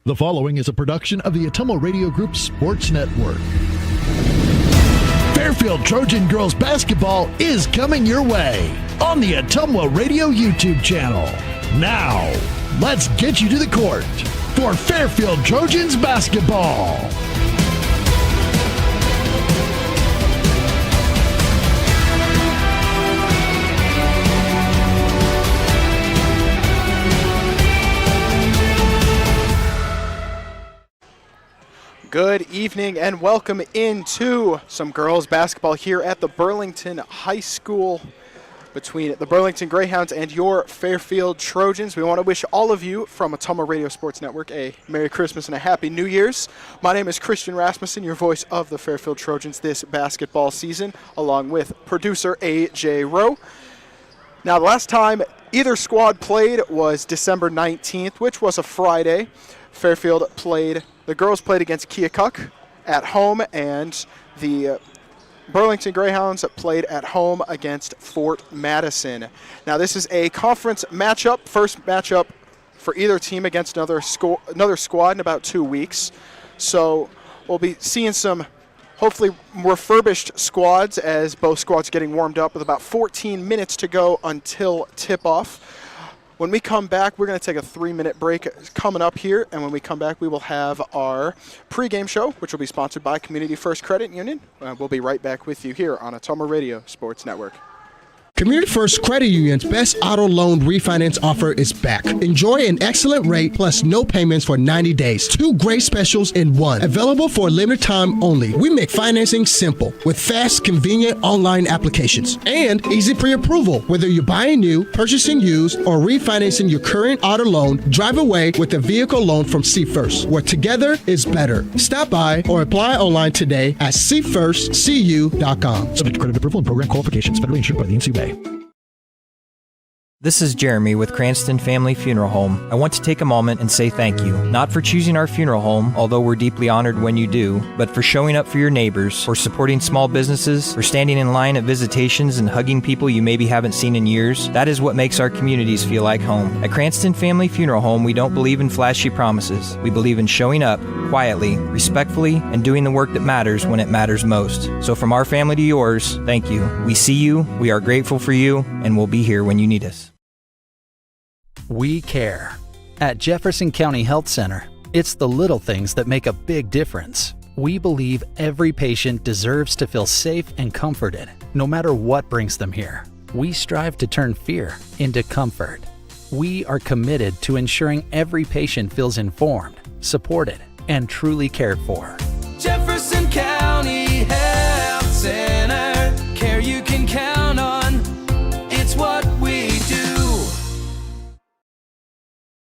The following is a production of the Ottumwa Radio Group Sports Network. Fairfield Trojan Girls Basketball is coming your way on the Ottumwa Radio YouTube channel. Now, let's get you to the court for Fairfield Trojans Basketball. Good evening and welcome into some girls basketball here at the Burlington High School between the Burlington Greyhounds and your Fairfield Trojans. We want to wish all of you from Ottumwa Radio Sports Network a Merry Christmas and a Happy New Year's. My name is Christian Rasmussen, your voice of the Fairfield Trojans this basketball season, along with producer A.J. Rowe. Now, the last time either squad played was December 19th, which was a Friday. The girls played against Keokuk at home, and the Burlington Greyhounds played at home against Fort Madison. Now, this is a conference matchup, first matchup for either team against another squad in about 2 weeks. So we'll be seeing some hopefully refurbished squads as both squads getting warmed up with about 14 minutes to go until tip-off. When we come back, we're going to take a 3-minute break coming up here, and when we come back, we will have our pregame show, which will be sponsored by Community First Credit Union. We'll be right back with you here on Ottumwa Radio Sports Network. Community First Credit Union's best auto loan refinance offer is back. Enjoy an excellent rate plus no payments for 90 days. 2 great specials in one. Available for a limited time only. We make financing simple with fast, convenient online applications and easy pre-approval. Whether you're buying new, purchasing used, or refinancing your current auto loan, drive away with a vehicle loan from See First, where together is better. Stop by or apply online today at seefirstcu.com. Subject to credit approval and program qualifications. Federally insured by the NCUA. This is Jeremy with Cranston Family Funeral Home. I want to take a moment and say thank you, not for choosing our funeral home, although we're deeply honored when you do, but for showing up for your neighbors, for supporting small businesses, for standing in line at visitations and hugging people you maybe haven't seen in years. That is what makes our communities feel like home. At Cranston Family Funeral Home, we don't believe in flashy promises. We believe in showing up quietly, respectfully, and doing the work that matters when it matters most. So from our family to yours, thank you. We see you, we are grateful for you, and we'll be here when you need us. We care. At Jefferson County Health Center, it's the little things that make a big difference. We believe every patient deserves to feel safe and comforted, no matter what brings them here. We strive to turn fear into comfort. We are committed to ensuring every patient feels informed, supported, and truly cared for. Jefferson County Health Center, care you can count on. It's what we do.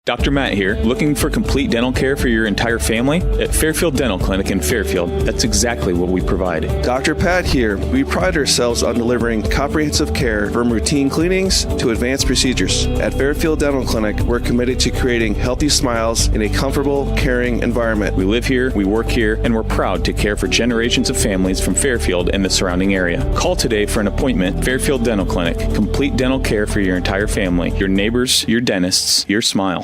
Dr. Matt here, looking for complete dental care for your entire family? At Fairfield Dental Clinic in Fairfield, that's exactly what we provide. Dr. Pat here. We pride ourselves on delivering comprehensive care from routine cleanings to advanced procedures. At Fairfield Dental Clinic, we're committed to creating healthy smiles in a comfortable, caring environment. We live here, we work here, and we're proud to care for generations of families from Fairfield and the surrounding area. Call today for an appointment. Fairfield Dental Clinic, complete dental care for your entire family, your neighbors, your dentists, your smile.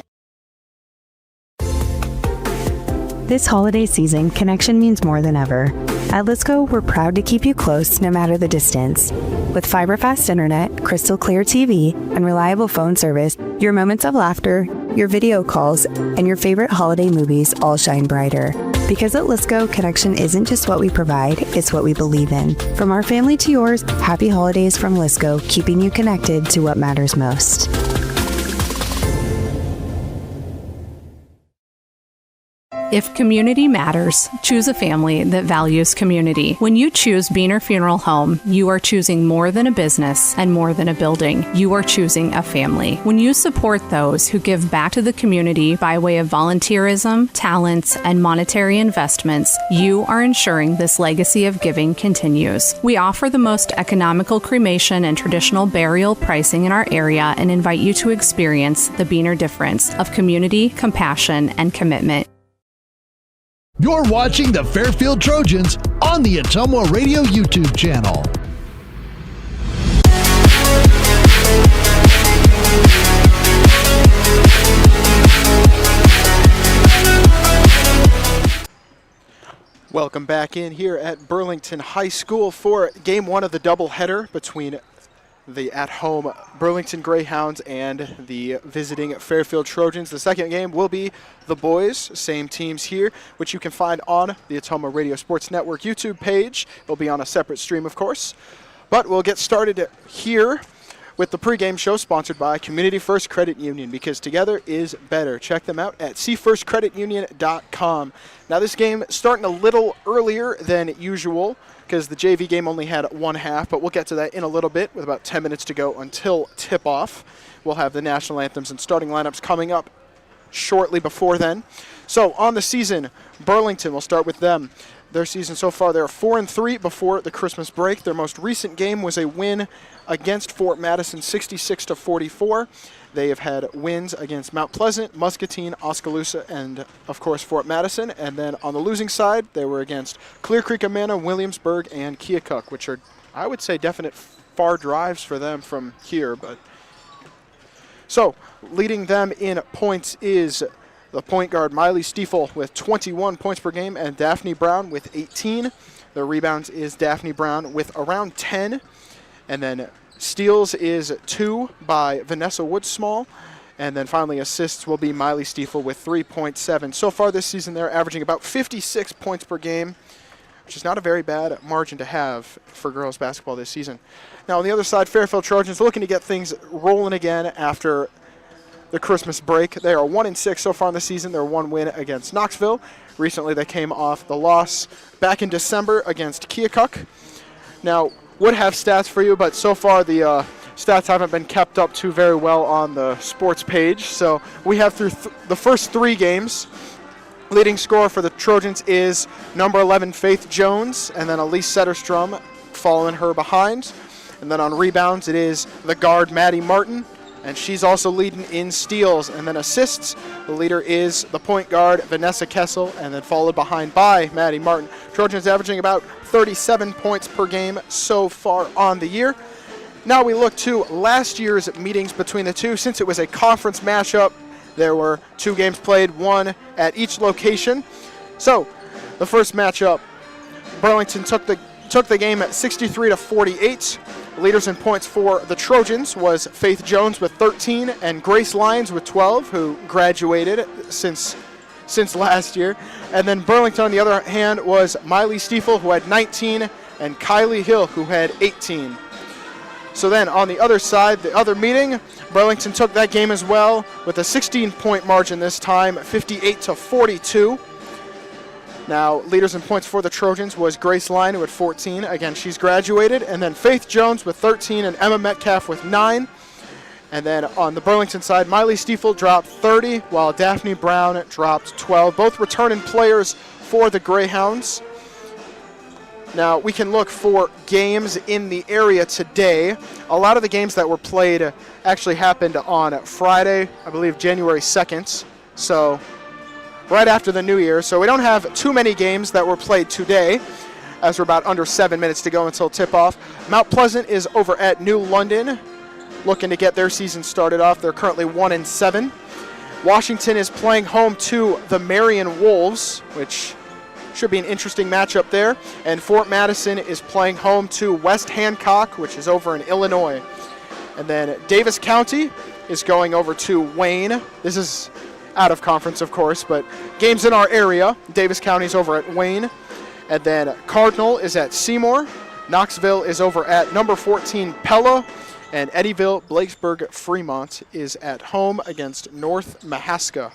This holiday season, connection means more than ever. At Lisco, we're proud to keep you close no matter the distance. With fiber-fast internet, crystal clear TV, and reliable phone service, your moments of laughter, your video calls, and your favorite holiday movies all shine brighter. Because at Lisco, connection isn't just what we provide, it's what we believe in. From our family to yours, happy holidays from Lisco, keeping you connected to what matters most. If community matters, choose a family that values community. When you choose Beaner Funeral Home, you are choosing more than a business and more than a building. You are choosing a family. When you support those who give back to the community by way of volunteerism, talents, and monetary investments, you are ensuring this legacy of giving continues. We offer the most economical cremation and traditional burial pricing in our area and invite you to experience the Beaner difference of community, compassion, and commitment. You're watching the Fairfield Trojans on the Ottumwa Radio YouTube channel. Welcome back in here at Burlington High School for game one of the doubleheader between the at-home Burlington Greyhounds and the visiting Fairfield Trojans. The second game will be the boys, same teams here, which you can find on the Atoma Radio Sports Network YouTube page. It'll be on a separate stream, of course. But we'll get started here with the pregame show sponsored by Community First Credit Union, because together is better. Check them out at cfirstcreditunion.com. Now this game starting a little earlier than usual because the JV game only had one half, but we'll get to that in a little bit with about 10 minutes to go until tip-off. We'll have the national anthems and starting lineups coming up shortly before then. So on the season, Burlington, we'll start with them. Their season so far, they're 4-3 before the Christmas break. Their most recent game was a win against Fort Madison, 66-44. They have had wins against Mount Pleasant, Muscatine, Oskaloosa, and, of course, Fort Madison. And then on the losing side, they were against Clear Creek, Amana, Williamsburg, and Keokuk, which are, I would say, definite far drives for them from here. But so, leading them in points is the point guard, Miley Stiefel, with 21 points per game, and Daphne Brown with 18. The rebounds is Daphne Brown with around 10. And then steals is 2 by Vanessa Woodsmall. And then finally assists will be Miley Stiefel with 3.7. So far this season, they're averaging about 56 points per game, which is not a very bad margin to have for girls basketball this season. Now on the other side, Fairfield Trojans looking to get things rolling again after the Christmas break. They are 1-6 so far in the season. Their one win against Knoxville. Recently they came off the loss back in December against Keokuk. Now, would have stats for you, but so far the stats haven't been kept up too very well on the sports page. So we have through the first 3 games. Leading scorer for the Trojans is number 11 Faith Jones, and then Elise Setterstrom following her behind. And then on rebounds it is the guard Maddie Martin, and she's also leading in steals. And then assists, the leader is the point guard Vanessa Kessel, and then followed behind by Maddie Martin. Trojans averaging about 37 points per game so far on the year. Now we look to last year's meetings between the two. Since it was a conference matchup, there were 2 games played, one at each location. So the first matchup, Burlington took the game at 63-48. Leaders in points for the Trojans was Faith Jones with 13 and Grace Lyons with 12, who graduated since last year. And then Burlington, on the other hand, was Miley Stiefel, who had 19, and Kylie Hill, who had 18. So then on the other side, the other meeting, Burlington took that game as well with a 16-point margin this time, 58-42. Now, leaders in points for the Trojans was Grace Lyon, who had 14. Again, she's graduated. And then Faith Jones with 13 and Emma Metcalf with 9. And then on the Burlington side, Miley Stiefel dropped 30, while Daphne Brown dropped 12. Both returning players for the Greyhounds. Now, we can look for games in the area today. A lot of the games that were played actually happened on Friday, I believe January 2nd. So right after the New Year. So we don't have too many games that were played today, as we're about under 7 minutes to go until tip-off. Mount Pleasant is over at New London, looking to get their season started off. They're currently 1-7. Washington is playing home to the Marion Wolves, which should be an interesting matchup there. And Fort Madison is playing home to West Hancock, which is over in Illinois. And then Davis County is going over to Wayne. This is out of conference, of course, but games in our area. Davis County's over at Wayne. And then Cardinal is at Seymour. Knoxville is over at number 14 Pella. And Eddyville, Blakesburg, Fremont is at home against North Mahaska.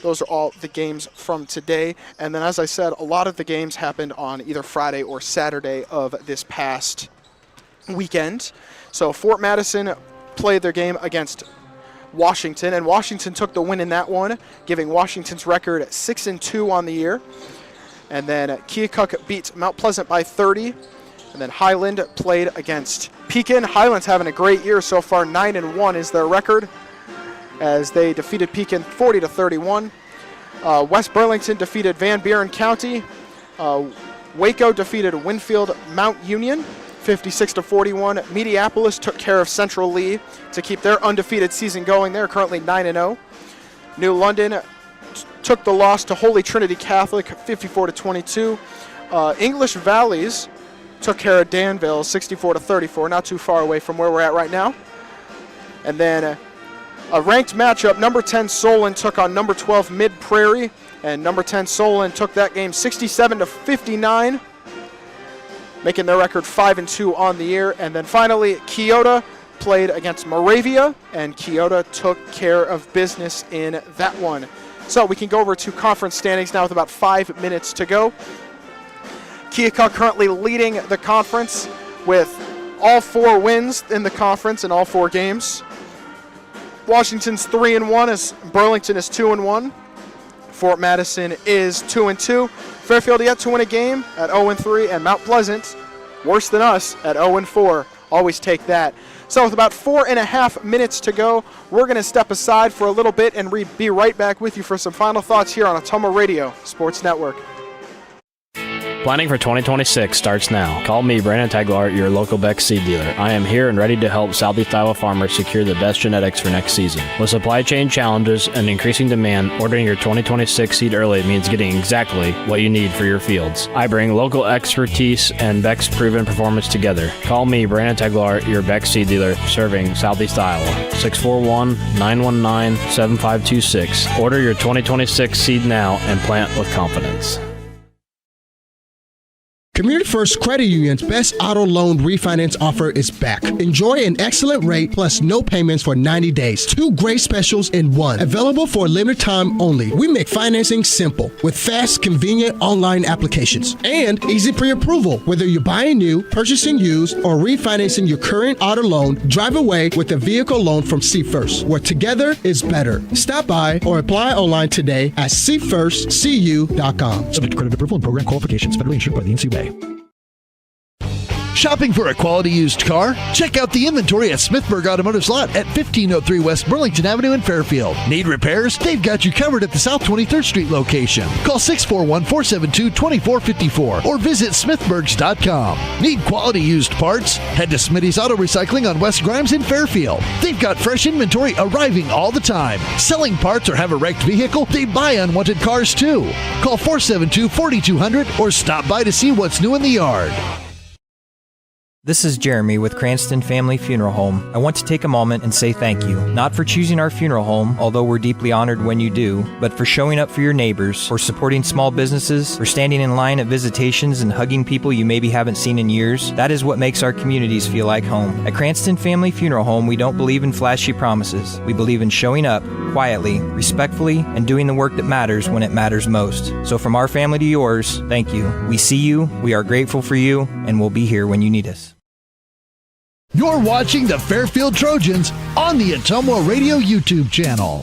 Those are all the games from today. And then, as I said, a lot of the games happened on either Friday or Saturday of this past weekend. So Fort Madison played their game against Washington, and Washington took the win in that one, giving Washington's record 6-2 on the year. And then Keokuk beat Mount Pleasant by 30. And then Highland played against Pekin. Highland's having a great year so far. 9-1 is their record, as they defeated Pekin 40-31. West Burlington defeated Van Buren County. Waco defeated Winfield Mount Union 56-41. Mediapolis took care of Central Lee to keep their undefeated season going. They're currently 9-0. New London took the loss to Holy Trinity Catholic 54-22. English Valleys took care of Danville 64-34, not too far away from where we're at right now. And then a ranked matchup, number 10 Solon took on number 12 Mid Prairie, and number 10 Solon took that game 67-59, making their record 5-2 on the year. And then finally, Keota played against Moravia, and Keota took care of business in that one. So we can go over to conference standings now with about 5 minutes to go. Keokuk currently leading the conference with all 4 wins in the conference in all 4 games. Washington's 3-1 as Burlington is 2-1. Fort Madison is 2-2. Fairfield yet to win a game at 0-3, and Mount Pleasant, worse than us, at 0-4. Always take that. So with about 4.5 minutes to go, we're going to step aside for a little bit and be right back with you for some final thoughts here on Ottumwa Radio Sports Network. Planning for 2026 starts now. Call me, Brandon Taglar, your local Beck seed dealer. I am here and ready to help Southeast Iowa farmers secure the best genetics for next season. With supply chain challenges and increasing demand, ordering your 2026 seed early means getting exactly what you need for your fields. I bring local expertise and Beck's proven performance together. Call me, Brandon Taglar, your Beck seed dealer, serving Southeast Iowa. 641-919-7526. Order your 2026 seed now and plant with confidence. Community First Credit Union's best auto loan refinance offer is back. Enjoy an excellent rate plus no payments for 90 days. 2 great specials in one. Available for a limited time only. We make financing simple with fast, convenient online applications and easy pre-approval. Whether you're buying new, purchasing used, or refinancing your current auto loan, drive away with a vehicle loan from See First, where together is better. Stop by or apply online today at seefirstcu.com. Subject to credit approval and program qualifications. Federally insured by the NCUA. Shopping for a quality used car? Check out the inventory at Smithburg Automotive's lot at 1503 West Burlington Avenue in Fairfield. Need repairs? They've got you covered at the South 23rd Street location. Call 641-472-2454 or visit smithburgs.com. Need quality used parts? Head to Smitty's Auto Recycling on West Grimes in Fairfield. They've got fresh inventory arriving all the time. Selling parts or have a wrecked vehicle? They buy unwanted cars too. Call 472-4200 or stop by to see what's new in the yard. This is Jeremy with Cranston Family Funeral Home. I want to take a moment and say thank you, not for choosing our funeral home, although we're deeply honored when you do, but for showing up for your neighbors, for supporting small businesses, for standing in line at visitations and hugging people you maybe haven't seen in years. That is what makes our communities feel like home. At Cranston Family Funeral Home, we don't believe in flashy promises. We believe in showing up quietly, respectfully, and doing the work that matters when it matters most. So from our family to yours, thank you. We see you, we are grateful for you, and we'll be here when you need us. You're watching the Fairfield Trojans on the Ottumwa Radio YouTube channel.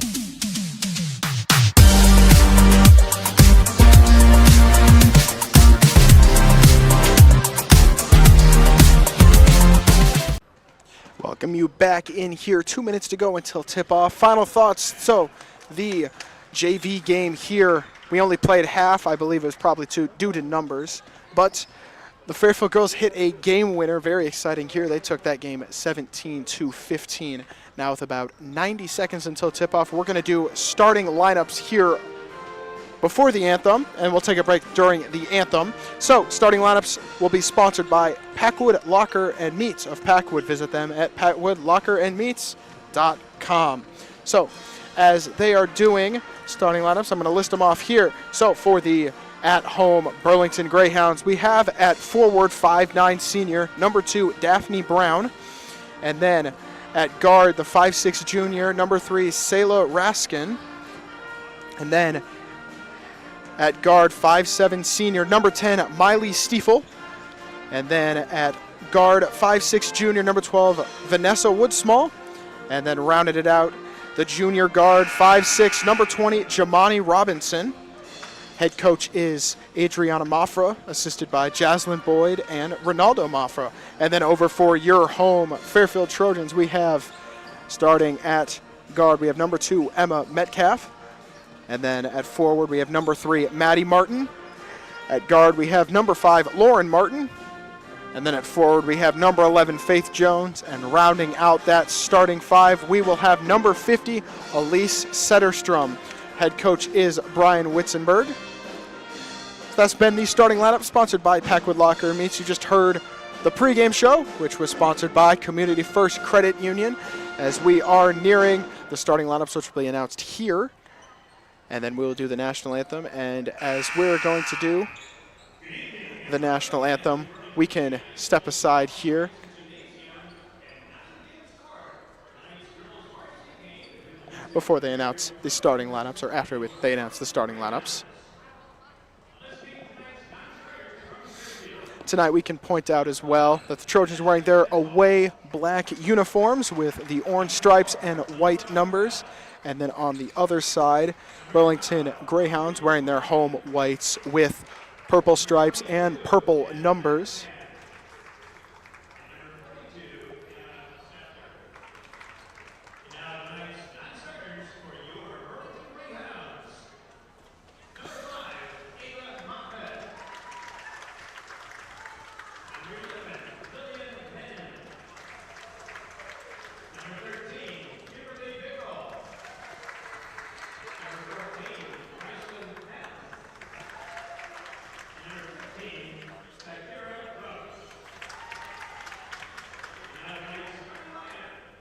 Welcome you back in here. 2 minutes to go until tip-off. Final thoughts. So the JV game here, we only played half. I believe it was probably due to numbers. But the Fairfield girls hit a game winner. Very exciting here. They took that game 17-15. Now with about 90 seconds until tip-off, we're going to do starting lineups here before the anthem, and we'll take a break during the anthem. So starting lineups will be sponsored by Packwood Locker and Meats of Packwood. Visit them at packwoodlockerandmeats.com. So as they are doing starting lineups, I'm going to list them off here. So for the at-home Burlington Greyhounds, we have at forward 5'9" senior, number 2, Daphne Brown. And then at guard, the 5'6" junior, number 3, Sayla Raskin. And then at guard, 5'7" senior, number 10, Miley Stiefel. And then at guard, 5'6" junior, number 12, Vanessa Woodsmall. And then rounded it out, the junior guard, 5'6", number 20, Jamani Robinson. Head coach is Adriana Mafra, assisted by Jaslyn Boyd and Ronaldo Mafra. And then over for your home Fairfield Trojans, we have starting at guard, we have number 2, Emma Metcalf. And then at forward, we have number 3, Maddie Martin. At guard, we have number 5, Lauren Martin. And then at forward, we have number 11, Faith Jones. And rounding out that starting 5, we will have number 50, Elise Setterstrom. Head coach is Brian Witzenberg. That's been the starting lineup, sponsored by Packwood Locker Meats. You just heard the pregame show, which was sponsored by Community First Credit Union, as we are nearing the starting lineups, which will be announced here. And then we will do the national anthem. And as we're going to do the national anthem, we can step aside here. Before they announce the starting lineups, or after they announce the starting lineups. Tonight we can point out as well that the Trojans are wearing their away black uniforms with the orange stripes and white numbers. And then on the other side, Burlington Greyhounds wearing their home whites with purple stripes and purple numbers.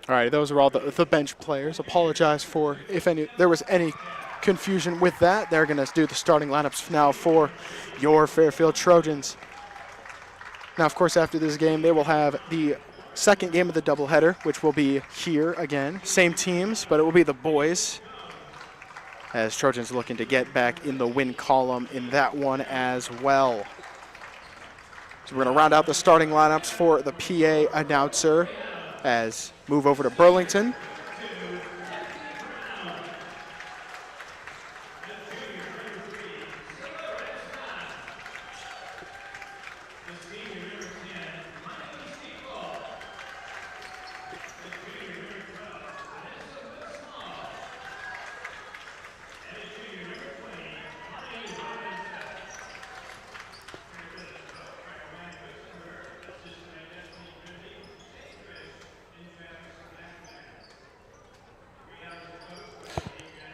All right, those are all the bench players. Apologize for if there was any confusion with that. They're going to do the starting lineups now for your Fairfield Trojans. Now, of course, after this game, they will have the second game of the doubleheader, which will be here again. Same teams, but it will be the boys, as Trojans looking to get back in the win column in that one as well. So we're going to round out the starting lineups for the PA announcer as move over to Burlington.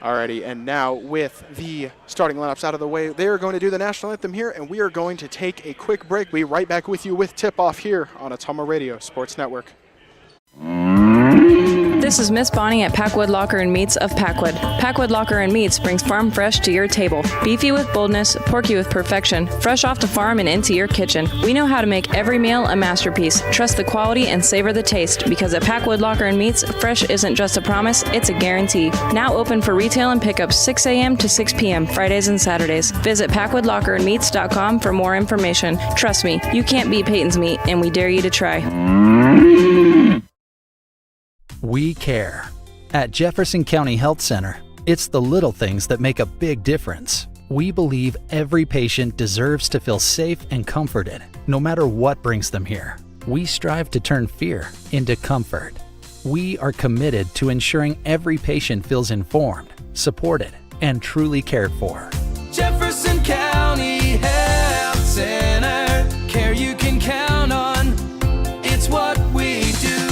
Alrighty, and now with the starting lineups out of the way, they are going to do the national anthem here, and we are going to take a quick break. We'll be right back with you with tip-off here on Ottumwa Radio Sports Network. This is Miss Bonnie at Packwood Locker and Meats of Packwood. Packwood Locker and Meats brings farm fresh to your table. Beefy with boldness, porky with perfection, fresh off the farm and into your kitchen. We know how to make every meal a masterpiece. Trust the quality and savor the taste, because at Packwood Locker and Meats, fresh isn't just a promise, it's a guarantee. Now open for retail and pickup 6 a.m. to 6 p.m. Fridays and Saturdays. Visit PackwoodLockerandMeats.com for more information. Trust me, you can't beat Peyton's meat, and we dare you to try. We care. At Jefferson County Health Center, it's the little things that make a big difference. We believe every patient deserves to feel safe and comforted, no matter what brings them here. We strive to turn fear into comfort. We are committed to ensuring every patient feels informed, supported, and truly cared for. Jefferson County Health Center, care you can count on. It's what we do.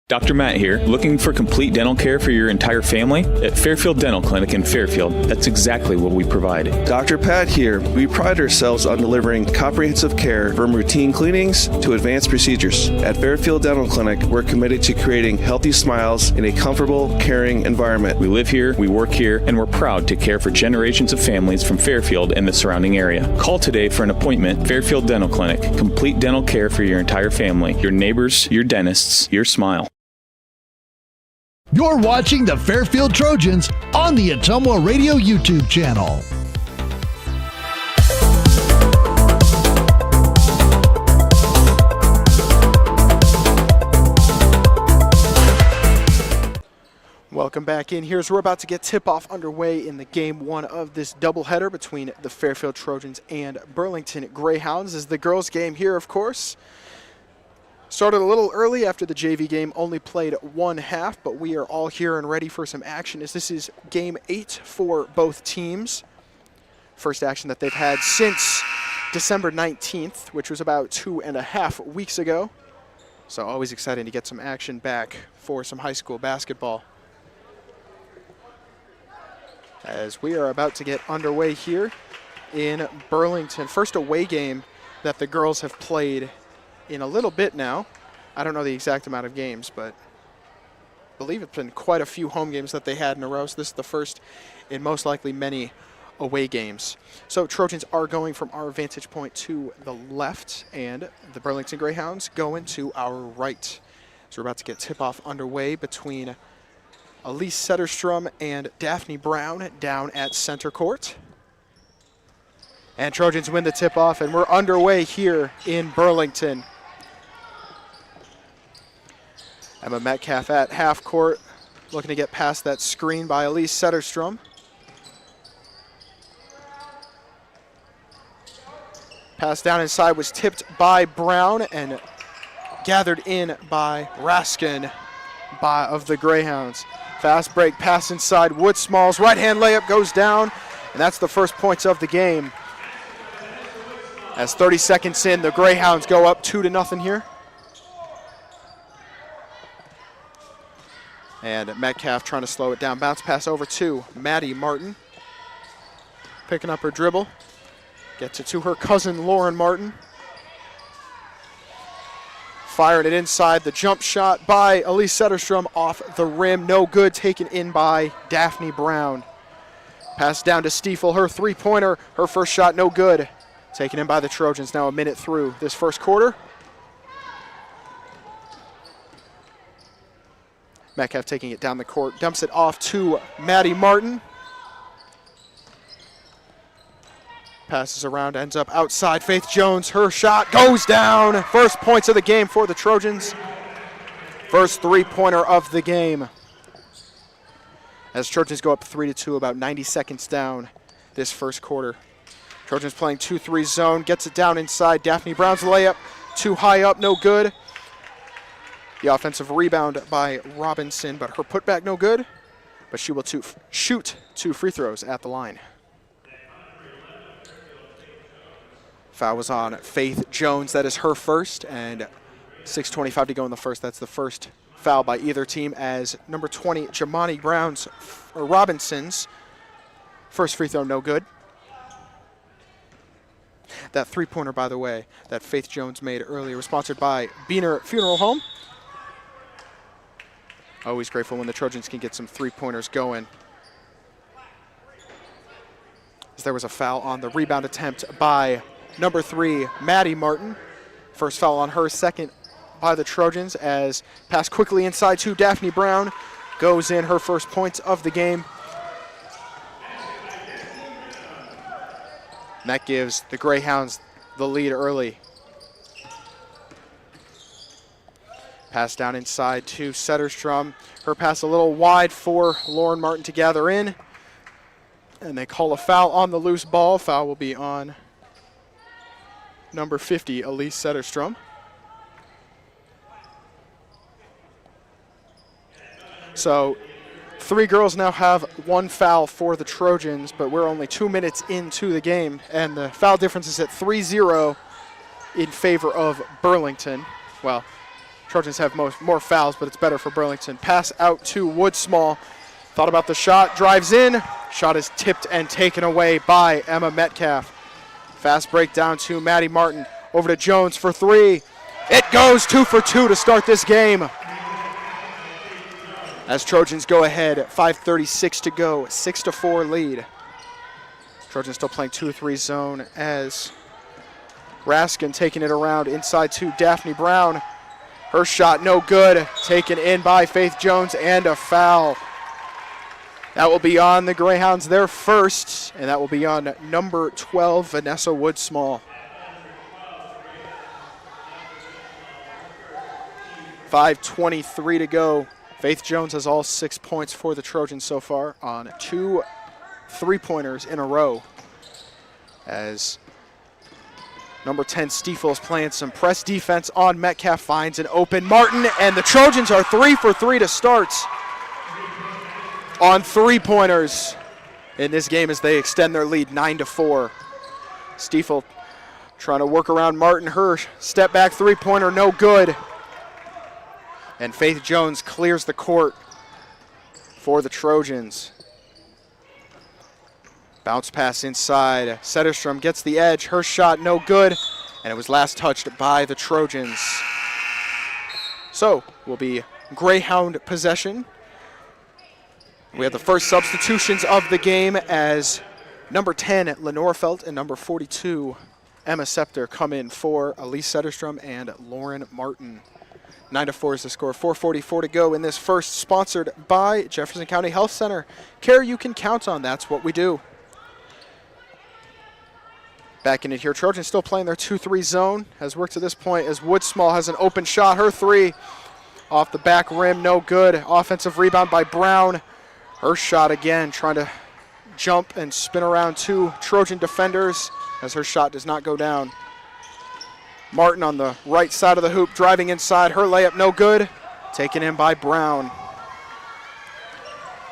Dr. Matt here, looking for complete dental care for your entire family? At Fairfield Dental Clinic in Fairfield, that's exactly what we provide. Dr. Pat here. We pride ourselves on delivering comprehensive care from routine cleanings to advanced procedures. At Fairfield Dental Clinic, we're committed to creating healthy smiles in a comfortable, caring environment. We live here, we work here, and we're proud to care for generations of families from Fairfield and the surrounding area. Call today for an appointment. Fairfield Dental Clinic, complete dental care for your entire family, your neighbors, your dentists, your smile. You're watching the Fairfield Trojans on the Ottumwa Radio YouTube channel. Welcome back in here as we're about to get tip-off underway in the game one of this doubleheader between the Fairfield Trojans and Burlington Greyhounds. This is the girls' game here, of course. Started a little early after the JV game only played one half, but we are all here and ready for some action as this is game 8 for both teams. First action that they've had since December 19th, which was about 2.5 weeks ago. So always exciting to get some action back for some high school basketball. as we are about to get underway here in Burlington. First away game that the girls have played in a little bit now. I don't know the exact amount of games, but I believe it's been quite a few home games that they had in a row. So this is the first in most likely many away games. So Trojans are going from our vantage point to the left, and the Burlington Greyhounds going to our right. So we're about to get tip-off underway between Elise Setterstrom and Daphne Brown down at center court. And Trojans win the tip-off, and we're underway here in Burlington. Emma Metcalf at half court, looking to get past that screen by Elise Setterstrom. Pass down inside was tipped by Brown and gathered in by Raskin of the Greyhounds. Fast break pass inside. Woodsmall's right-hand layup goes down, and that's the first points of the game. As 30 seconds in, the Greyhounds go up 2-0 here. And Metcalf trying to slow it down. Bounce pass over to Maddie Martin. Picking up her dribble. Gets it to her cousin, Lauren Martin. Firing it inside. The jump shot by Elise Setterstrom off the rim. No good. Taken in by Daphne Brown. Pass down to Stiefel. Her three-pointer. Her first shot no good. Taken in by the Trojans. Now a minute through this first quarter. Metcalf taking it down the court. Dumps it off to Maddie Martin. Passes around, ends up outside. Faith Jones, her shot goes down. First points of the game for the Trojans. First three-pointer of the game. As Trojans go up 3-2, about 90 seconds down this first quarter. Trojans playing 2-3 zone, gets it down inside. Daphne Brown's layup, too high up, no good. The offensive rebound by Robinson, but her putback no good. But she will shoot 2 free throws at the line. Foul was on Faith Jones. That is her first, and 6:25 to go in the first. That's the first foul by either team, as number 20, Jamani Robinson's first free throw no good. That three-pointer, by the way, that Faith Jones made earlier was sponsored by Biener Funeral Home. Always grateful when the Trojans can get some three-pointers going. As there was a foul on the rebound attempt by number 3, Maddie Martin. First foul on her, second by the Trojans, as pass quickly inside to Daphne Brown. Goes in, her first points of the game. And that gives the Greyhounds the lead early. Pass down inside to Setterstrom. Her pass a little wide for Lauren Martin to gather in. And they call a foul on the loose ball. Foul will be on number 50, Elise Setterstrom. So 3 girls now have 1 foul for the Trojans, but we're only 2 minutes into the game, and the foul difference is at 3-0 in favor of Burlington. Well, Trojans have more fouls, but it's better for Burlington. Pass out to Woodsmall. Thought about the shot, drives in. Shot is tipped and taken away by Emma Metcalf. Fast break down to Maddie Martin. Over to Jones for 3. It goes 2 for 2 to start this game. As Trojans go ahead, 5:36 to go, 6-4 lead. Trojans still playing 2-3 zone, as Raskin taking it around inside to Daphne Brown. Her shot no good, taken in by Faith Jones, and a foul. That will be on the Greyhounds, their first, and that will be on number 12, Vanessa Woodsmall. 5:23 to go. Faith Jones has all 6 points for the Trojans so far on 2 three-pointers in a row, as number 10, Stiefel, is playing some press defense on Metcalf, finds an open Martin, and the Trojans are 3 for 3 to start on three-pointers in this game as they extend their lead 9-4. Stiefel trying to work around Martin. Her step-back three-pointer no good. And Faith Jones clears the court for the Trojans. Bounce pass inside. Setterstrom gets the edge. Her shot no good. And it was last touched by the Trojans. So will be Greyhound possession. We have the first substitutions of the game as number 10, Lenore Felt, and number 42, Emma Scepter, come in for Elise Setterstrom and Lauren Martin. 9-4 is the score. 4:44 to go in this first, sponsored by Jefferson County Health Center. Care you can count on. That's what we do. Back in it here. Trojans still playing their 2-3 zone. Has worked to this point as Woodsmall has an open shot. Her three off the back rim, no good. Offensive rebound by Brown. Her shot again, trying to jump and spin around two Trojan defenders as her shot does not go down. Martin on the right side of the hoop, driving inside. Her layup no good. Taken in by Brown.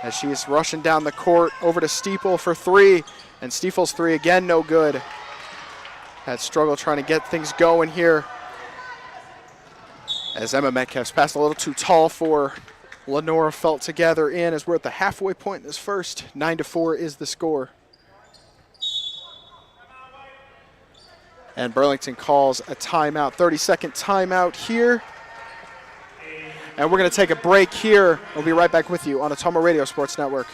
As she is rushing down the court over to Steeple for three. And Steeple's three again no good. Had struggle trying to get things going here. As Emma Metcalf's passed a little too tall for Lenora Felt to gather in as we're at the halfway point in this first. 9-4 is the score. And Burlington calls a timeout, 30-second timeout here. And we're going to take a break here. We'll be right back with you on Ottumwa Radio Sports Network.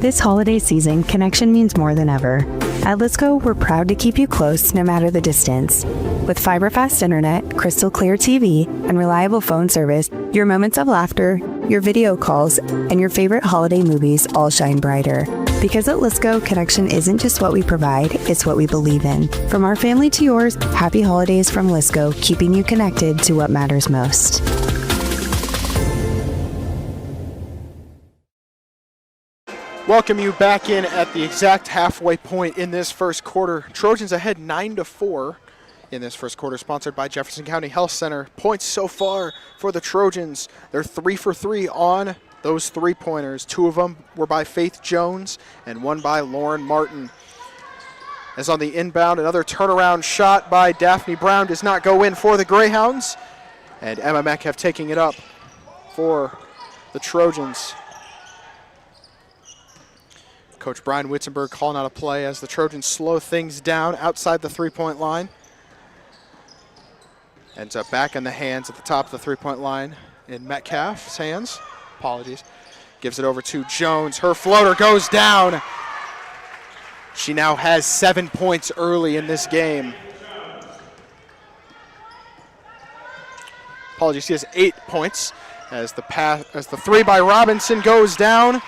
This holiday season, connection means more than ever. At Lisco, we're proud to keep you close no matter the distance. With fiber-fast internet, crystal clear TV, and reliable phone service, your moments of laughter, your video calls, and your favorite holiday movies all shine brighter. Because at Lisco, connection isn't just what we provide, it's what we believe in. From our family to yours, happy holidays from Lisco, keeping you connected to what matters most. Welcome you back in at the exact halfway point in this first quarter. Trojans ahead 9-4 in this first quarter, sponsored by Jefferson County Health Center. Points so far for the Trojans. They're 3 for 3 on those three-pointers. 2 of them were by Faith Jones and 1 by Lauren Martin. As on the inbound, another turnaround shot by Daphne Brown does not go in for the Greyhounds. And Emma Metcalf taking it up for the Trojans. Coach Brian Wittenberg calling out a play as the Trojans slow things down outside the three-point line. Ends up back in the hands at the top of the three-point line in Metcalf's hands. Apologies. Gives it over to Jones. Her floater goes down. She now has 7 points early in this game. Apologies, she has 8 points as the three by Robinson goes down.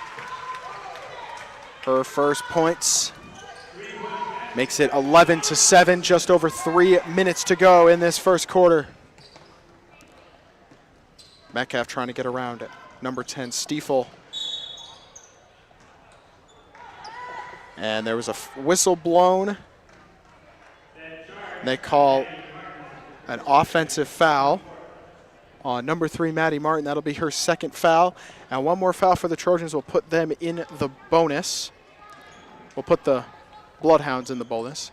Her first points makes it 11-7, just over 3 minutes to go in this first quarter. Metcalf trying to get around it. Number 10, Stiefel. And there was a whistle blown. They call an offensive foul on number 3, Maddie Martin. That'll be her second foul. And one more foul for the Trojans will put them in the bonus. We'll put the Bloodhounds in the bonus.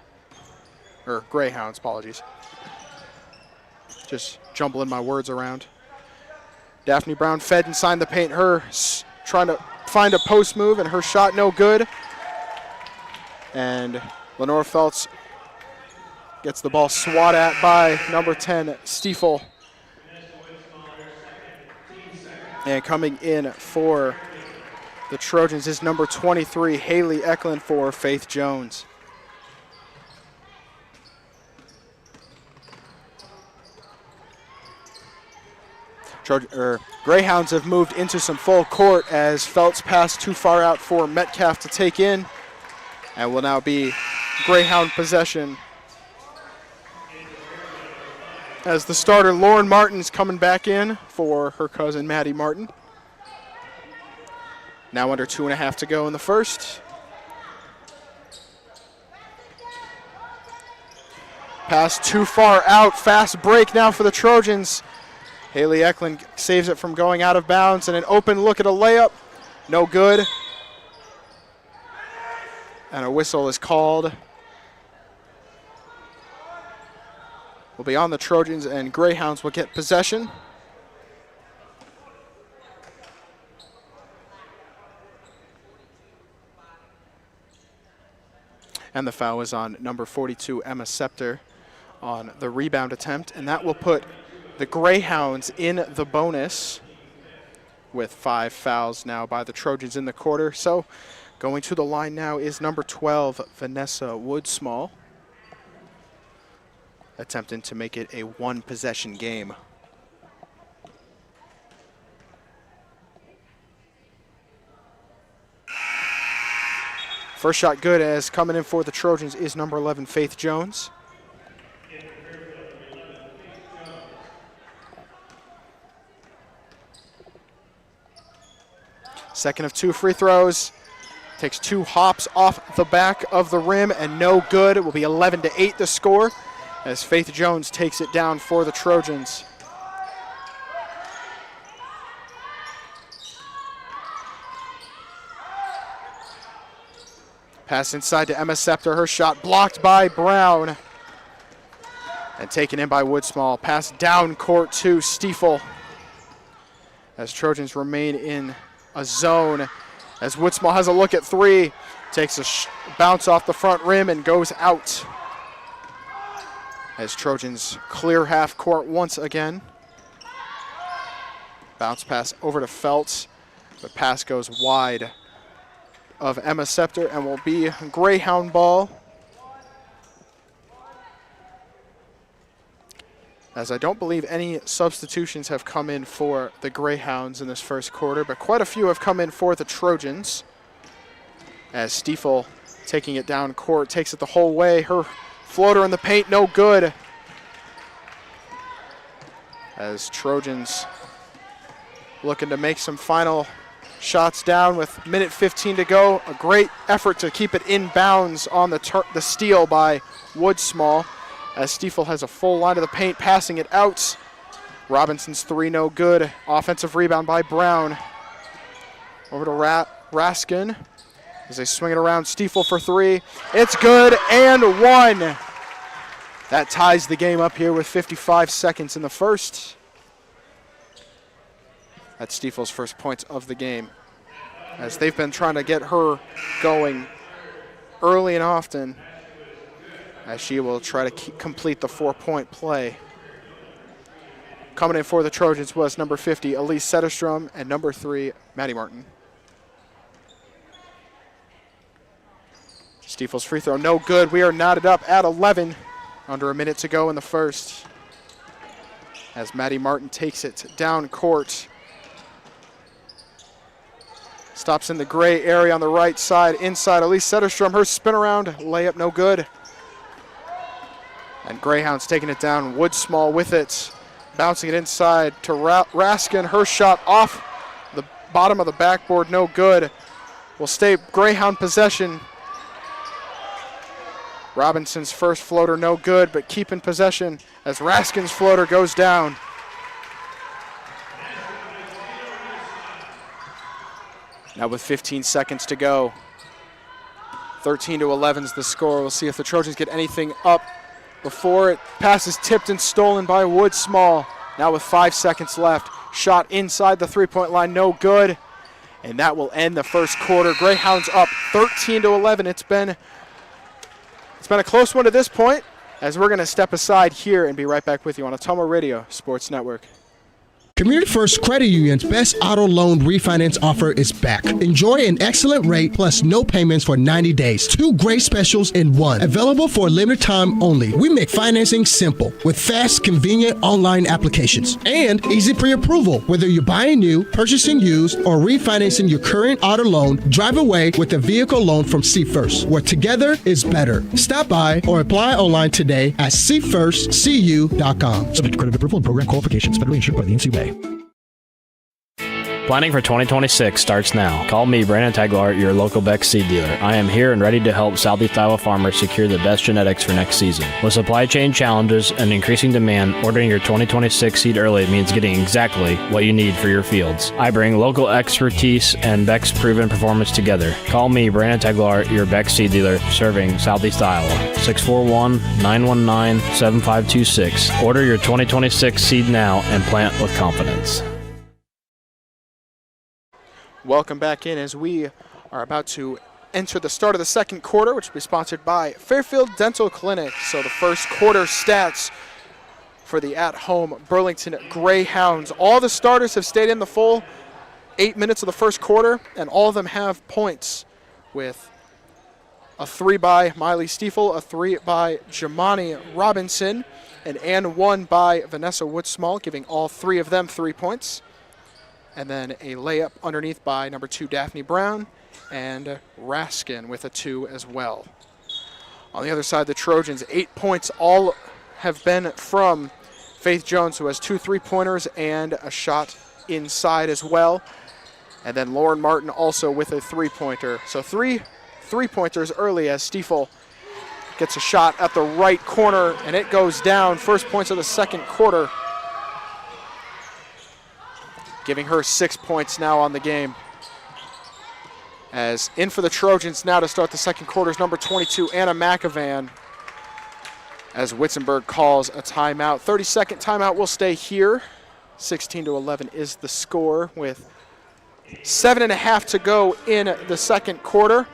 Or Greyhounds, apologies. Just jumbling my words around. Daphne Brown fed inside the paint. Her trying to find a post move, and her shot no good. And Lenore Feltz gets the ball swat at by number 10, Stiefel. And coming in for the Trojans is number 23, Haley Eklund for Faith Jones. Greyhounds have moved into some full court as Feltz passed too far out for Metcalf to take in, and will now be Greyhound possession. As the starter, Lauren Martin's coming back in for her cousin, Maddie Martin. Now under 2.5 to go in the first. Pass too far out. Fast break now for the Trojans. Haley Eklund saves it from going out of bounds, and an open look at a layup. No good. And a whistle is called. Will be on the Trojans, and Greyhounds will get possession. And the foul is on number 42, Emma Scepter, on the rebound attempt. And that will put the Greyhounds in the bonus with 5 fouls now by the Trojans in the quarter. So going to the line now is number 12, Vanessa Woodsmall, attempting to make it a 1-possession game. First shot good, as coming in for the Trojans is number 11, Faith Jones. Second of 2 free throws. Takes 2 hops off the back of the rim and no good. It will be 11-8 the score as Faith Jones takes it down for the Trojans. Pass inside to Emma Scepter. Her shot blocked by Brown and taken in by Woodsmall. Pass down court to Stiefel as Trojans remain in a zone. As Woodsmall has a look at 3, takes a bounce off the front rim and goes out. As Trojans clear half court once again. Bounce pass over to Feltz. The pass goes wide of Emma Scepter and will be Greyhound ball. As I don't believe any substitutions have come in for the Greyhounds in this first quarter, but quite a few have come in for the Trojans. As Stiefel, taking it down court, takes it the whole way. Her floater in the paint, no good. As Trojans looking to make some final shots down with minute 15 to go. A great effort to keep it in bounds on the steal by Woodsmall, as Stiefel has a full line of the paint, passing it out. Robinson's 3 no good. Offensive rebound by Brown. Over to Raskin as they swing it around. Stiefel for 3. It's good and 1. That ties the game up here with 55 seconds in the first. That's Stiefel's first points of the game, as they've been trying to get her going early and often, as she will try to complete the 4-point play. Coming in for the Trojans was number 50, Elise Setterstrom, and number 3, Maddie Martin. Stiefel's free throw, no good. We are knotted up at 11, under a minute to go in the first, as Maddie Martin takes it down court. Stops in the gray area on the right side. Inside, Elise Setterstrom, her spin around, layup no good. And Greyhounds taking it down. Woodsmall with it. Bouncing it inside to Raskin. Her shot off the bottom of the backboard, no good. Will stay Greyhound possession. Robinson's first floater, no good, but keeping possession as Raskin's floater goes down. Now with 15 seconds to go, 13-11 is the score. We'll see if the Trojans get anything up before it. Pass is tipped and stolen by Woodsmall. Now with 5 seconds left, shot inside the 3-point line, no good. And that will end the first quarter. Greyhounds up 13-11. It's been a close one to this point, as we're going to step aside here and be right back with you on Ottumwa Radio Sports Network. Community First Credit Union's best auto loan refinance offer is back. Enjoy an excellent rate plus no payments for 90 days. 2 great specials in one. Available for a limited time only. We make financing simple with fast, convenient online applications and easy pre-approval. Whether you're buying new, purchasing used, or refinancing your current auto loan, drive away with a vehicle loan from See First, where together is better. Stop by or apply online today at seefirstcu.com. Subject to credit approval and program qualifications. Federally insured by the NCUA. Planning for 2026 starts now. Call me, Brandon Taglart, your local Beck seed dealer. I am here and ready to help Southeast Iowa farmers secure the best genetics for next season. With supply chain challenges and increasing demand, ordering your 2026 seed early means getting exactly what you need for your fields. I bring local expertise and Beck's proven performance together. Call me, Brandon Taglart, your Beck seed dealer, serving Southeast Iowa. 641-919-7526. Order your 2026 seed now and plant with confidence. Welcome back in as we are about to enter the start of the second quarter, which will be sponsored by Fairfield Dental Clinic. So the first quarter stats for the at-home Burlington Greyhounds. All the starters have stayed in the full 8 minutes of the first quarter, and all of them have points, with a 3 by Miley Stiefel, a 3 by Jamani Robinson, and 1 by Vanessa Woodsmall, giving all 3 of them 3 points. And then a layup underneath by number 2 Daphne Brown, and Raskin with a 2 as well. On the other side, the Trojans, 8 points all have been from Faith Jones, who has 2 3-pointers and a shot inside as well. And then Lauren Martin also with a 3-pointer. So 3 3-pointers early as Stiefel gets a shot at the right corner, and it goes down. First points of the second quarter, giving her 6 points now on the game. As in for the Trojans now to start the second quarter is number 22, Anna McAvan, as Wittenberg calls a timeout. 30-second timeout will stay here. 16-11 is the score with 7.5 to go in the second quarter.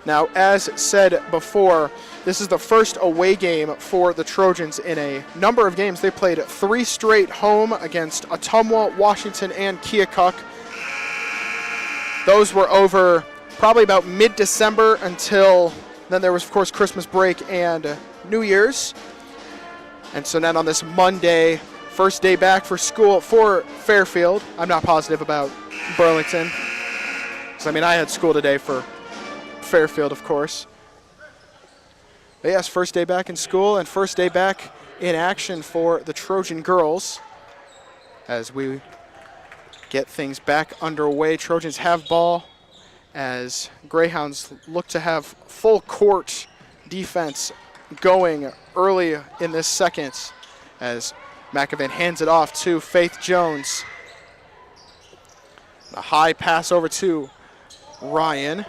Now, as said before, this is the first away game for the Trojans in a number of games. They played 3 straight home against Ottumwa, Washington, and Keokuk. Those were over probably about mid-December until then there was, of course, Christmas break and New Year's. And so then on this Monday, first day back for school for Fairfield. I'm not positive about Burlington, because, I mean, I had school today for Fairfield, of course. But yes, first day back in school and first day back in action for the Trojan girls as we get things back underway. Trojans have ball as Greyhounds look to have full court defense going early in this second as McAvan hands it off to Faith Jones. A high pass over to Ryan.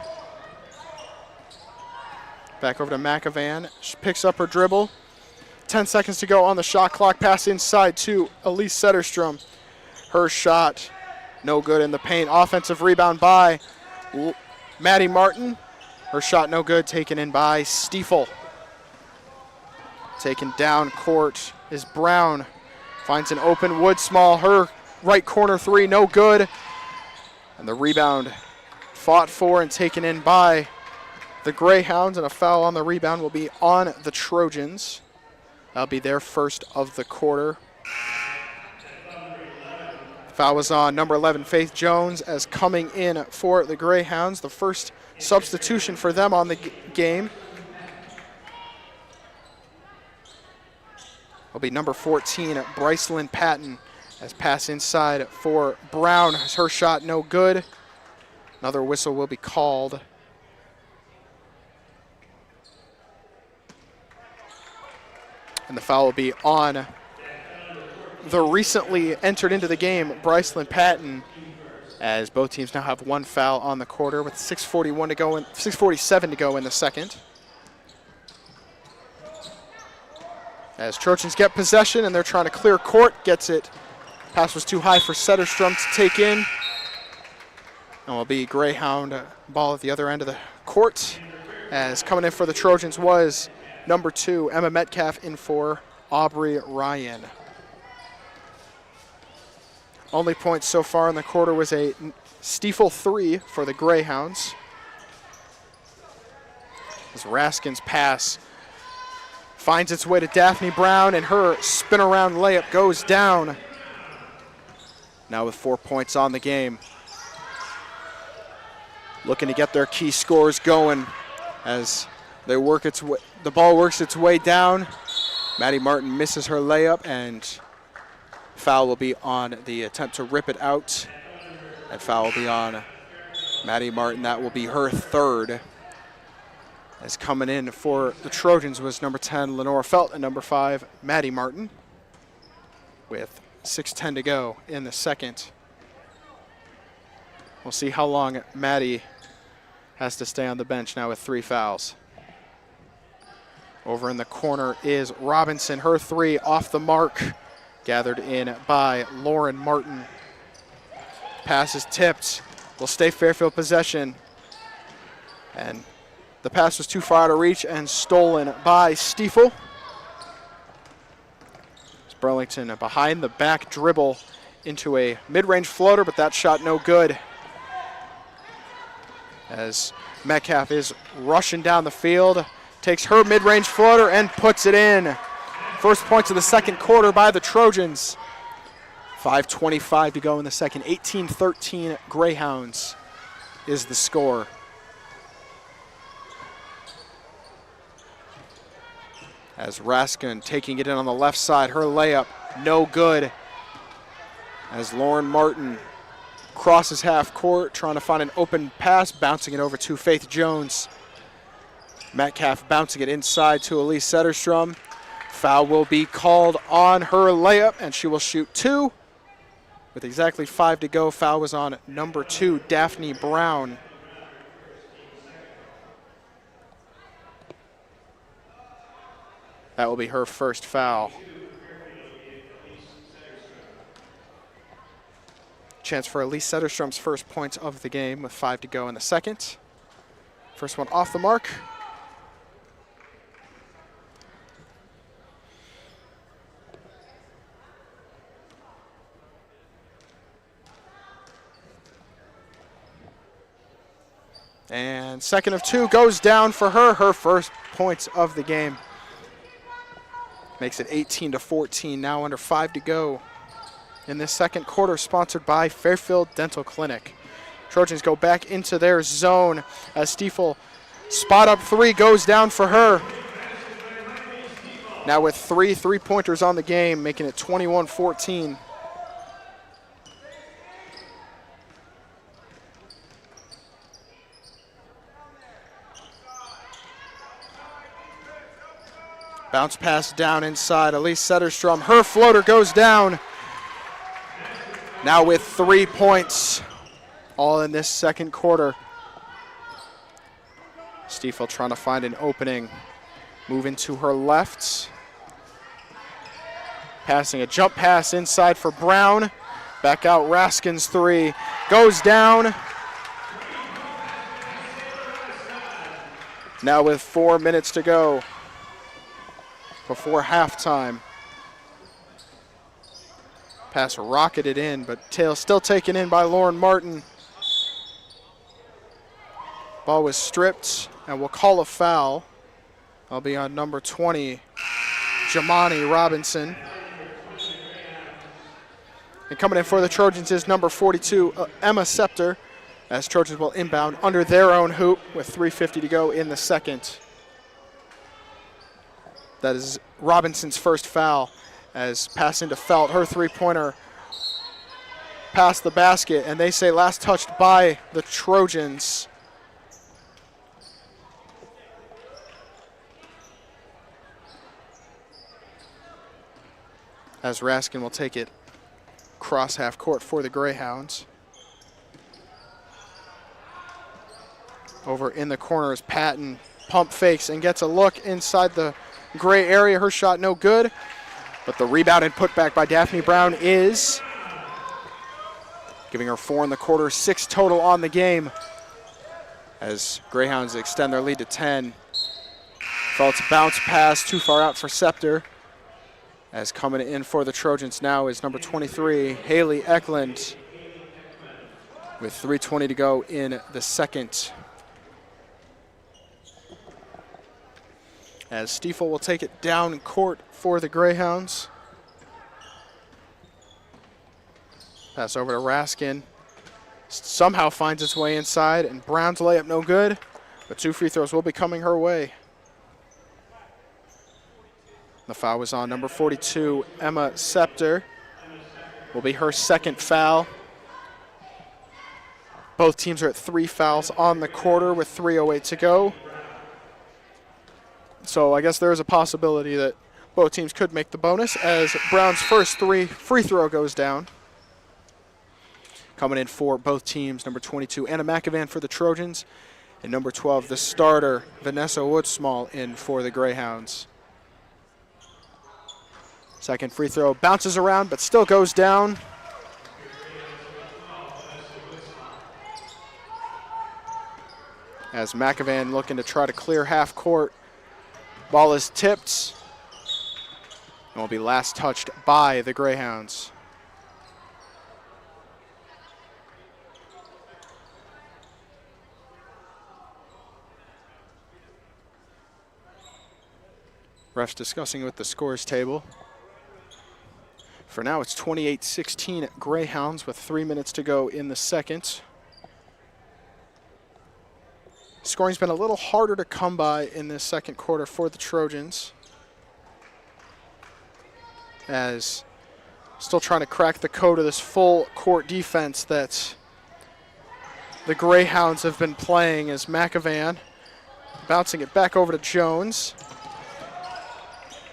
Back over to McAvan. She picks up her dribble. 10 seconds to go on the shot clock. Pass inside to Elise Setterstrom. Her shot no good in the paint. Offensive rebound by Maddie Martin. Her shot no good, taken in by Stiefel. Taken down court is Brown. Finds an open Woodsmall. Her right corner 3, no good. And the rebound fought for and taken in by the Greyhounds, and a foul on the rebound will be on the Trojans. That'll be their first of the quarter. Foul was on number 11, Faith Jones, as coming in for the Greyhounds, the first substitution for them on the game. Will be number 14, Brycelyn Patton, as pass inside for Brown. Her shot no good. Another whistle will be called. And the foul will be on the recently entered into the game, Brycelyn Patton, as both teams now have 1 foul on the quarter with 6:47 to go in the second. As Trojans get possession and they're trying to clear court, gets it. Pass was too high for Setterstrom to take in. And will be Greyhound ball at the other end of the court, as coming in for the Trojans was number 2, Emma Metcalf, in for Aubrey Ryan. Only point so far in the quarter was a Stiefel 3 for the Greyhounds. As Raskin's pass finds its way to Daphne Brown, and her spin-around layup goes down. Now with 4 points on the game. Looking to get their key scores going as they work its way, the ball works its way down. Maddie Martin misses her layup, and foul will be on the attempt to rip it out. That foul will be on Maddie Martin. That will be her third. As coming in for the Trojans was number 10, Lenore Felt, and number 5, Maddie Martin, with 6:10 to go in the second. We'll see how long Maddie has to stay on the bench now with 3 fouls. Over in the corner is Robinson. Her 3 off the mark, gathered in by Lauren Martin. Pass is tipped. Will stay Fairfield possession. And the pass was too far out of reach and stolen by Stiefel. Burlington behind the back dribble into a mid-range floater, but that shot no good. As Metcalf is rushing down the field, takes her mid-range floater and puts it in. First points of the second quarter by the Trojans. 5:25 to go in the second. 18-13 Greyhounds is the score. As Raskin taking it in on the left side, her layup no good. As Lauren Martin crosses half court, trying to find an open pass, bouncing it over to Faith Jones. Metcalf bouncing it inside to Elise Setterstrom. Foul will be called on her layup, and she will shoot 2. With exactly 5 to go, foul was on number 2, Daphne Brown. That will be her first foul. Chance for Elise Setterstrom's first points of the game with 5 to go in the second. First one off the mark. And second of 2 goes down for her, her first points of the game. Makes it 18-14, now under 5 to go in this second quarter, sponsored by Fairfield Dental Clinic. Trojans go back into their zone as Stiefel spot up 3 goes down for her. Now with 3 3-pointers on the game, making it 21-14. Bounce pass down inside. Elise Setterstrom, her floater goes down. Now with 3 points, all in this second quarter. Stiefel trying to find an opening. Moving to her left. Passing a jump pass inside for Brown. Back out Raskin's 3. Goes down. Now with 4 minutes to go before halftime. Pass rocketed in, but tail still taken in by Lauren Martin. Ball was stripped, and we'll call a foul. I'll be on number 20, Jamani Robinson. And coming in for the Trojans is number 42, Emma Scepter, as Trojans will inbound under their own hoop with 3:50 to go in the second. That is Robinson's first foul, as pass into Felt, her 3-pointer past the basket, and they say last touched by the Trojans. As Raskin will take it cross half court for the Greyhounds. Over in the corner is Patton, pump fakes and gets a look inside the gray area. Her shot no good, but the rebound and putback by Daphne Brown is giving her 4 in the quarter, 6 total on the game, as Greyhounds extend their lead to 10. Felt's bounce pass too far out for Scepter, as coming in for the Trojans now is number 23, Haley Eklund, with 3:20 to go in the second. As Stiefel will take it down court for the Greyhounds. Pass over to Raskin. Somehow finds its way inside, and Brown's layup no good, but 2 free throws will be coming her way. The foul was on number 42, Emma Scepter. Will be her second foul. Both teams are at 3 fouls on the quarter with 3:08 to go. So I guess there is a possibility that both teams could make the bonus, as Brown's first free throw goes down. Coming in for both teams, number 22, Anna McEvan for the Trojans, and number 12, the starter, Vanessa Woodsmall, in for the Greyhounds. Second free throw bounces around, but still goes down. as McAvan looking to try to clear half court. Ball is tipped and will be last touched by the Greyhounds. Refs discussing with the scores table. For now, it's 28-16 Greyhounds with 3 minutes to go in the second. Scoring's been a little harder to come by in this second quarter for the Trojans, as still trying to crack the code of this full court defense that the Greyhounds have been playing, as McAvan bouncing it back over to Jones.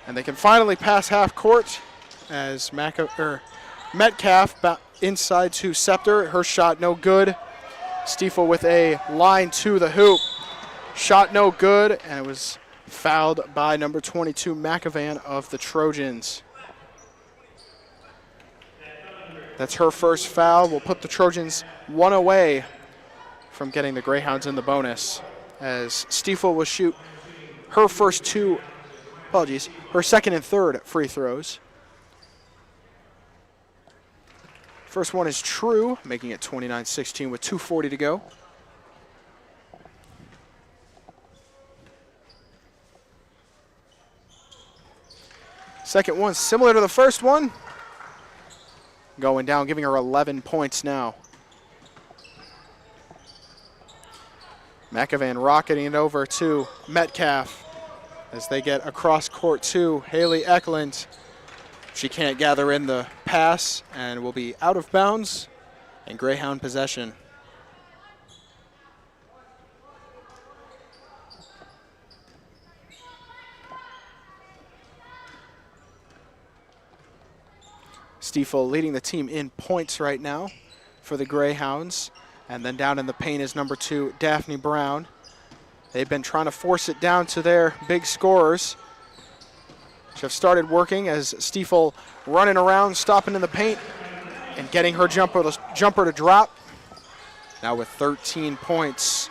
And they can finally pass half court as Metcalf inside to Scepter. Her shot no good. Stiefel with a line to the hoop. Shot no good, and it was fouled by number 22, McAvan of the Trojans. That's her first foul. Will put the Trojans one away from getting the Greyhounds in the bonus, as Stiefel will shoot her her second and third free throws. First one is true, making it 29-16 with 2:40 to go. Second one similar to the first one. Going down, giving her 11 points now. McAvan rocketing it over to Metcalf as they get across court to Haley Eklund. She can't gather in the pass and will be out of bounds and Greyhound possession. Stiefel leading the team in points right now for the Greyhounds. And then down in the paint is number 2, Daphne Brown. They've been trying to force it down to their big scorers, which have started working, as Stiefel running around, stopping in the paint, and getting her jumper to drop. Now with 13 points,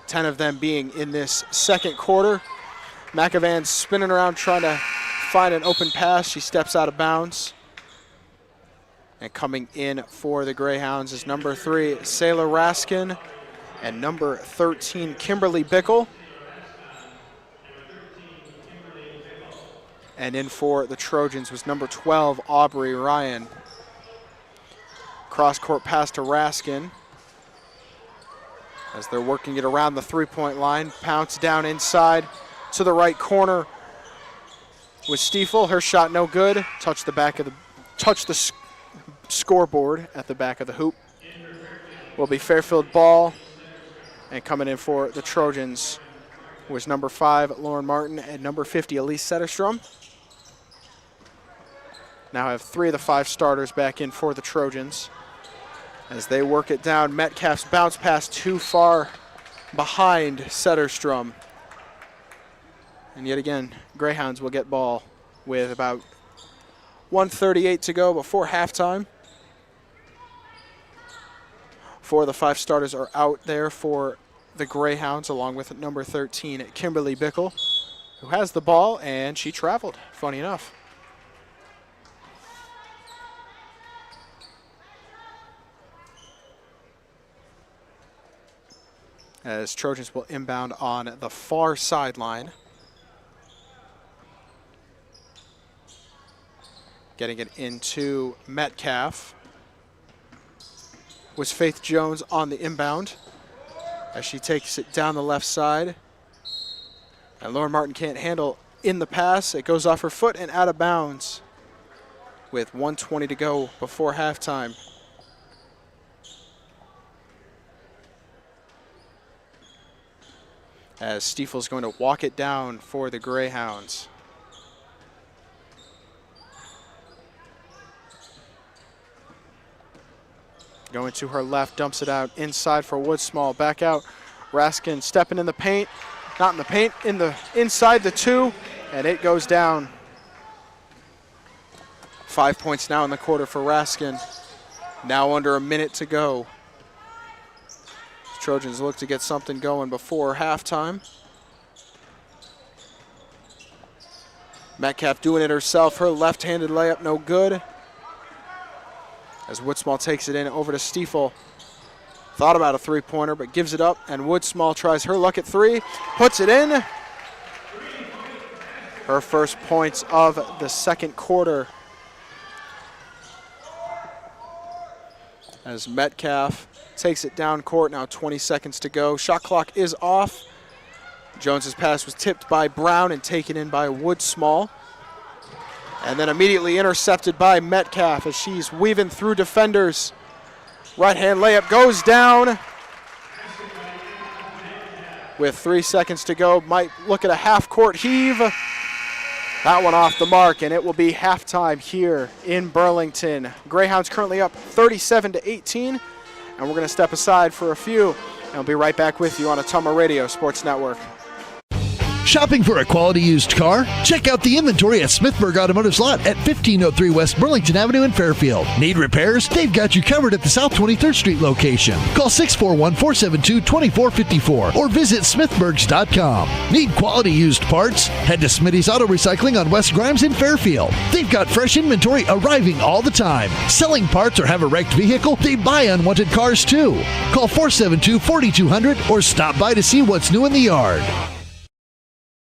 10 of them being in this second quarter. McAvan spinning around trying to find an open pass. She steps out of bounds. And coming in for the Greyhounds is number 3, Sayla Raskin, and number 13, Kimberly Bickle. And in for the Trojans was number 12, Aubrey Ryan. Cross-court pass to Raskin as they're working it around the three-point line. Pounce down inside to the right corner with Stiefel. Her shot no good. Touch the scoreboard at the back of the hoop. Will be Fairfield ball, and coming in for the Trojans was number 5, Lauren Martin, and number 50, Elise Setterstrom. Now have 3 of the 5 starters back in for the Trojans as they work it down. Metcalf's bounce pass too far behind Setterstrom. And yet again, Greyhounds will get ball with about 1:38 to go before halftime. 4 of the 5 starters are out there for the Greyhounds, along with number 13, Kimberly Bickle, who has the ball, and she traveled, funny enough. As Trojans will inbound on the far sideline. Getting it into Metcalf was Faith Jones on the inbound as she takes it down the left side. And Lauren Martin can't handle in the pass. It goes off her foot and out of bounds with 1:20 to go before halftime. As Stiefel's going to walk it down for the Greyhounds. Going to her left, dumps it out inside for Woodsmall. Back out, Raskin stepping in the paint. Not in the paint, inside the 2, and it goes down. 5 points now in the quarter for Raskin. Now under a minute to go. Trojans look to get something going before halftime. Metcalf doing it herself. Her left-handed layup no good. As Woodsmall takes it in over to Stiefel. Thought about a three-pointer, but gives it up, and Woodsmall tries her luck at three. Puts it in. Her first points of the second quarter. As Metcalf takes it down court, now 20 seconds to go. Shot clock is off. Jones's pass was tipped by Brown and taken in by Woodsmall. And then immediately intercepted by Metcalf as she's weaving through defenders. Right-hand layup goes down. With 3 seconds to go, might look at a half-court heave. That one off the mark, and it will be halftime here in Burlington. Greyhounds currently up 37-18, and we're going to step aside for a few, and we'll be right back with you on Ottumwa Radio Sports Network. Shopping for a quality used car? Check out the inventory at Smithburg Automotive's lot at 1503 West Burlington Avenue in Fairfield. Need repairs? They've got you covered at the South 23rd Street location. Call 641-472-2454 or visit smithburgs.com. Need quality used parts? Head to Smitty's Auto Recycling on West Grimes in Fairfield. They've got fresh inventory arriving all the time. Selling parts or have a wrecked vehicle? They buy unwanted cars too. Call 472-4200 or stop by to see what's new in the yard.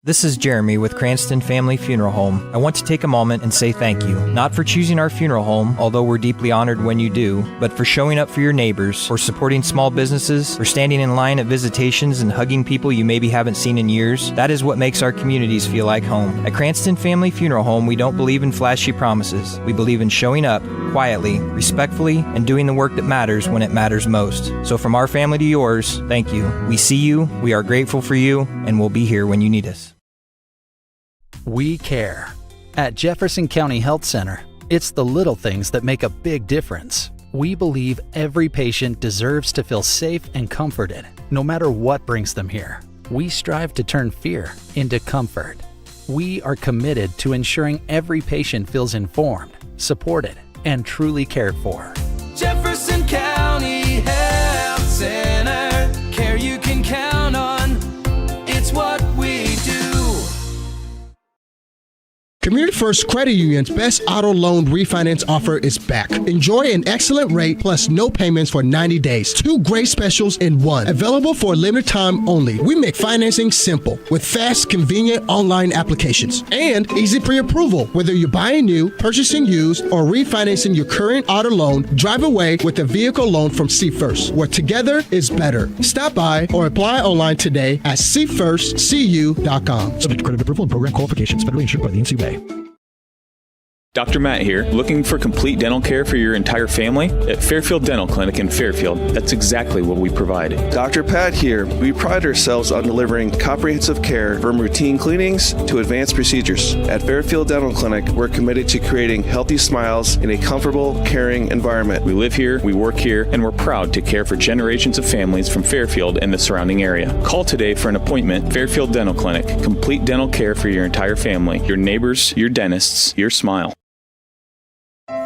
This is Jeremy with Cranston Family Funeral Home. I want to take a moment and say thank you, not for choosing our funeral home, although we're deeply honored when you do, but for showing up for your neighbors, for supporting small businesses, for standing in line at visitations and hugging people you maybe haven't seen in years. That is what makes our communities feel like home. At Cranston Family Funeral Home, we don't believe in flashy promises. We believe in showing up quietly, respectfully, and doing the work that matters when it matters most. So from our family to yours, thank you. We see you, we are grateful for you, and we'll be here when you need us. We care. At Jefferson County Health Center, it's the little things that make a big difference. We believe every patient deserves to feel safe and comforted, no matter what brings them here. We strive to turn fear into comfort. We are committed to ensuring every patient feels informed, supported, and truly cared for. Jefferson County Health Center, care you can count on. It's what we do. Community First Credit Union's best auto loan refinance offer is back. Enjoy an excellent rate plus no payments for 90 days. 2 great specials in one. Available for a limited time only. We make financing simple with fast, convenient online applications and easy pre-approval. Whether you're buying new, purchasing used, or refinancing your current auto loan, drive away with a vehicle loan from See First, where together is better. Stop by or apply online today at seefirstcu.com. Subject to credit approval and program qualifications. Federally insured by the NCUA. Dr. Matt here. Looking for complete dental care for your entire family? At Fairfield Dental Clinic in Fairfield, that's exactly what we provide. Dr. Pat here. We pride ourselves on delivering comprehensive care from routine cleanings to advanced procedures. At Fairfield Dental Clinic, we're committed to creating healthy smiles in a comfortable, caring environment. We live here, we work here, and we're proud to care for generations of families from Fairfield and the surrounding area. Call today for an appointment. Fairfield Dental Clinic. Complete dental care for your entire family, your neighbors, your dentists, your smile.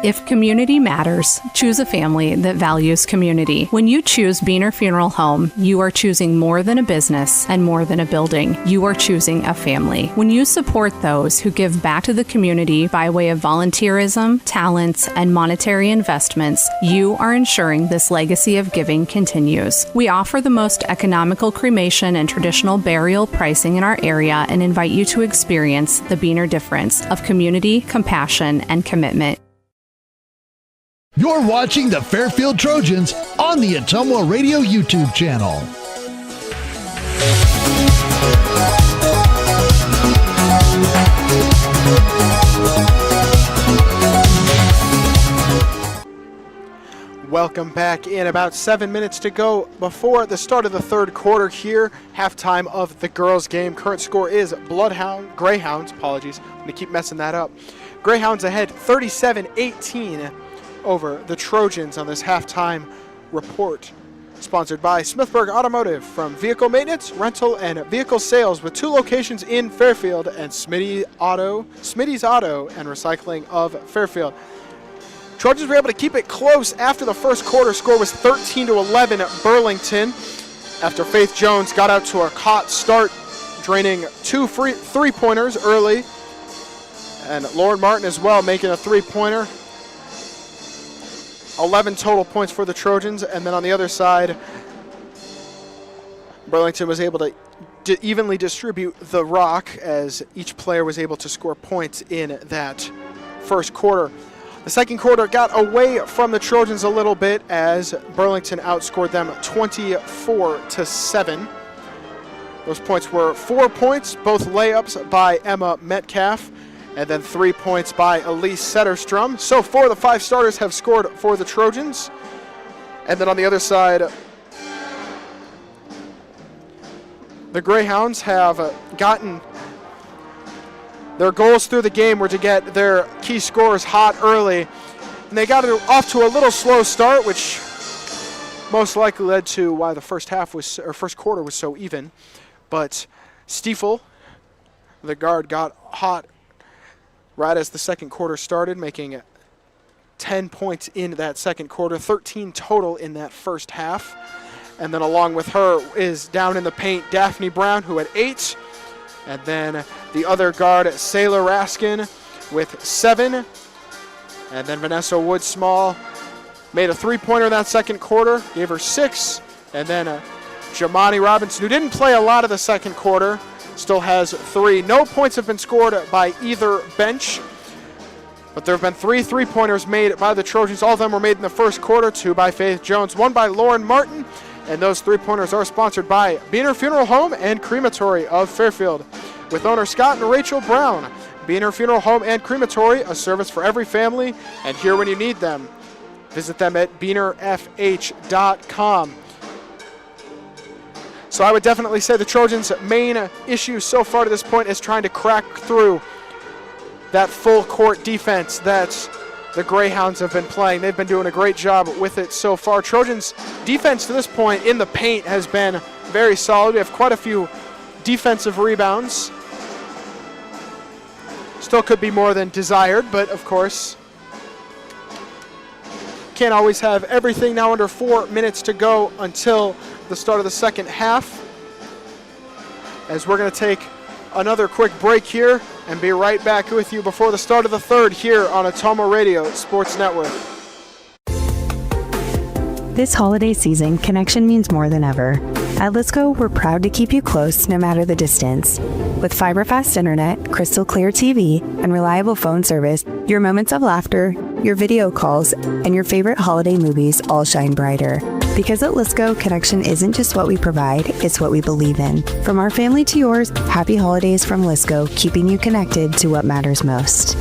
If community matters, choose a family that values community. When you choose Beaner Funeral Home, you are choosing more than a business and more than a building. You are choosing a family. When you support those who give back to the community by way of volunteerism, talents, and monetary investments, you are ensuring this legacy of giving continues. We offer the most economical cremation and traditional burial pricing in our area and invite you to experience the Beaner difference of community, compassion, and commitment. You're watching the Fairfield Trojans on the Ottumwa Radio YouTube channel. Welcome back in. About 7 minutes to go before the start of the third quarter here. Halftime of the girls' game. Current score is Greyhounds, apologies. I'm going to keep messing that up. Greyhounds ahead 37-18 over the Trojans on this halftime report. Sponsored by Smithburg Automotive, from vehicle maintenance, rental, and vehicle sales, with 2 locations in Fairfield, and Smitty's Auto and Recycling of Fairfield. Trojans were able to keep it close after the first quarter. Score was 13-11 at Burlington. after Faith Jones got out to a hot start, draining 2 three-pointers early. And Lauren Martin as well, making a three-pointer. 11 total points for the Trojans. And then on the other side, Burlington was able to evenly distribute the rock as each player was able to score points in that first quarter. The second quarter got away from the Trojans a little bit as Burlington outscored them 24-7. Those points were 4 points, both layups by Emma Metcalf, and then 3 points by Elise Setterstrom. So 4 of the 5 starters have scored for the Trojans. And then on the other side, the Greyhounds have gotten their goals through the game were to get their key scorers hot early. And they got it off to a little slow start, which most likely led to why the first quarter was so even. But Stiefel, the guard, got hot right as the second quarter started, making 10 points in that second quarter, 13 total in that first half. And then along with her is down in the paint Daphne Brown, who had 8. And then the other guard, Sayla Raskin, with 7. And then Vanessa Wood-Small made a three-pointer in that second quarter, gave her 6. And then Jamani Robinson, who didn't play a lot of the second quarter, still has 3. No points have been scored by either bench, but there have been 3 three-pointers made by the Trojans. All of them were made in the first quarter, 2 by Faith Jones, 1 by Lauren Martin, and those three-pointers are sponsored by Beaner Funeral Home and Crematory of Fairfield, with owner Scott and Rachel Brown. Beaner Funeral Home and Crematory, a service for every family, and here when you need them. Visit them at beanerfh.com. So I would definitely say the Trojans' main issue so far to this point is trying to crack through that full court defense that the Greyhounds have been playing. They've been doing a great job with it so far. Trojans' defense to this point in the paint has been very solid. We have quite a few defensive rebounds. Still could be more than desired, but of course, can't always have everything. Now under 4 minutes to go until the start of the second half, as we're going to take another quick break here and be right back with you before the start of the third here on Atomo Radio Sports Network. This holiday season, connection means more than ever. At Lisco, we're proud to keep you close no matter the distance. With fiber-fast internet, crystal clear TV, and reliable phone service, your moments of laughter, your video calls, and your favorite holiday movies all shine brighter. Because at Lisco, connection isn't just what we provide, it's what we believe in. From our family to yours, happy holidays from Lisco, keeping you connected to what matters most.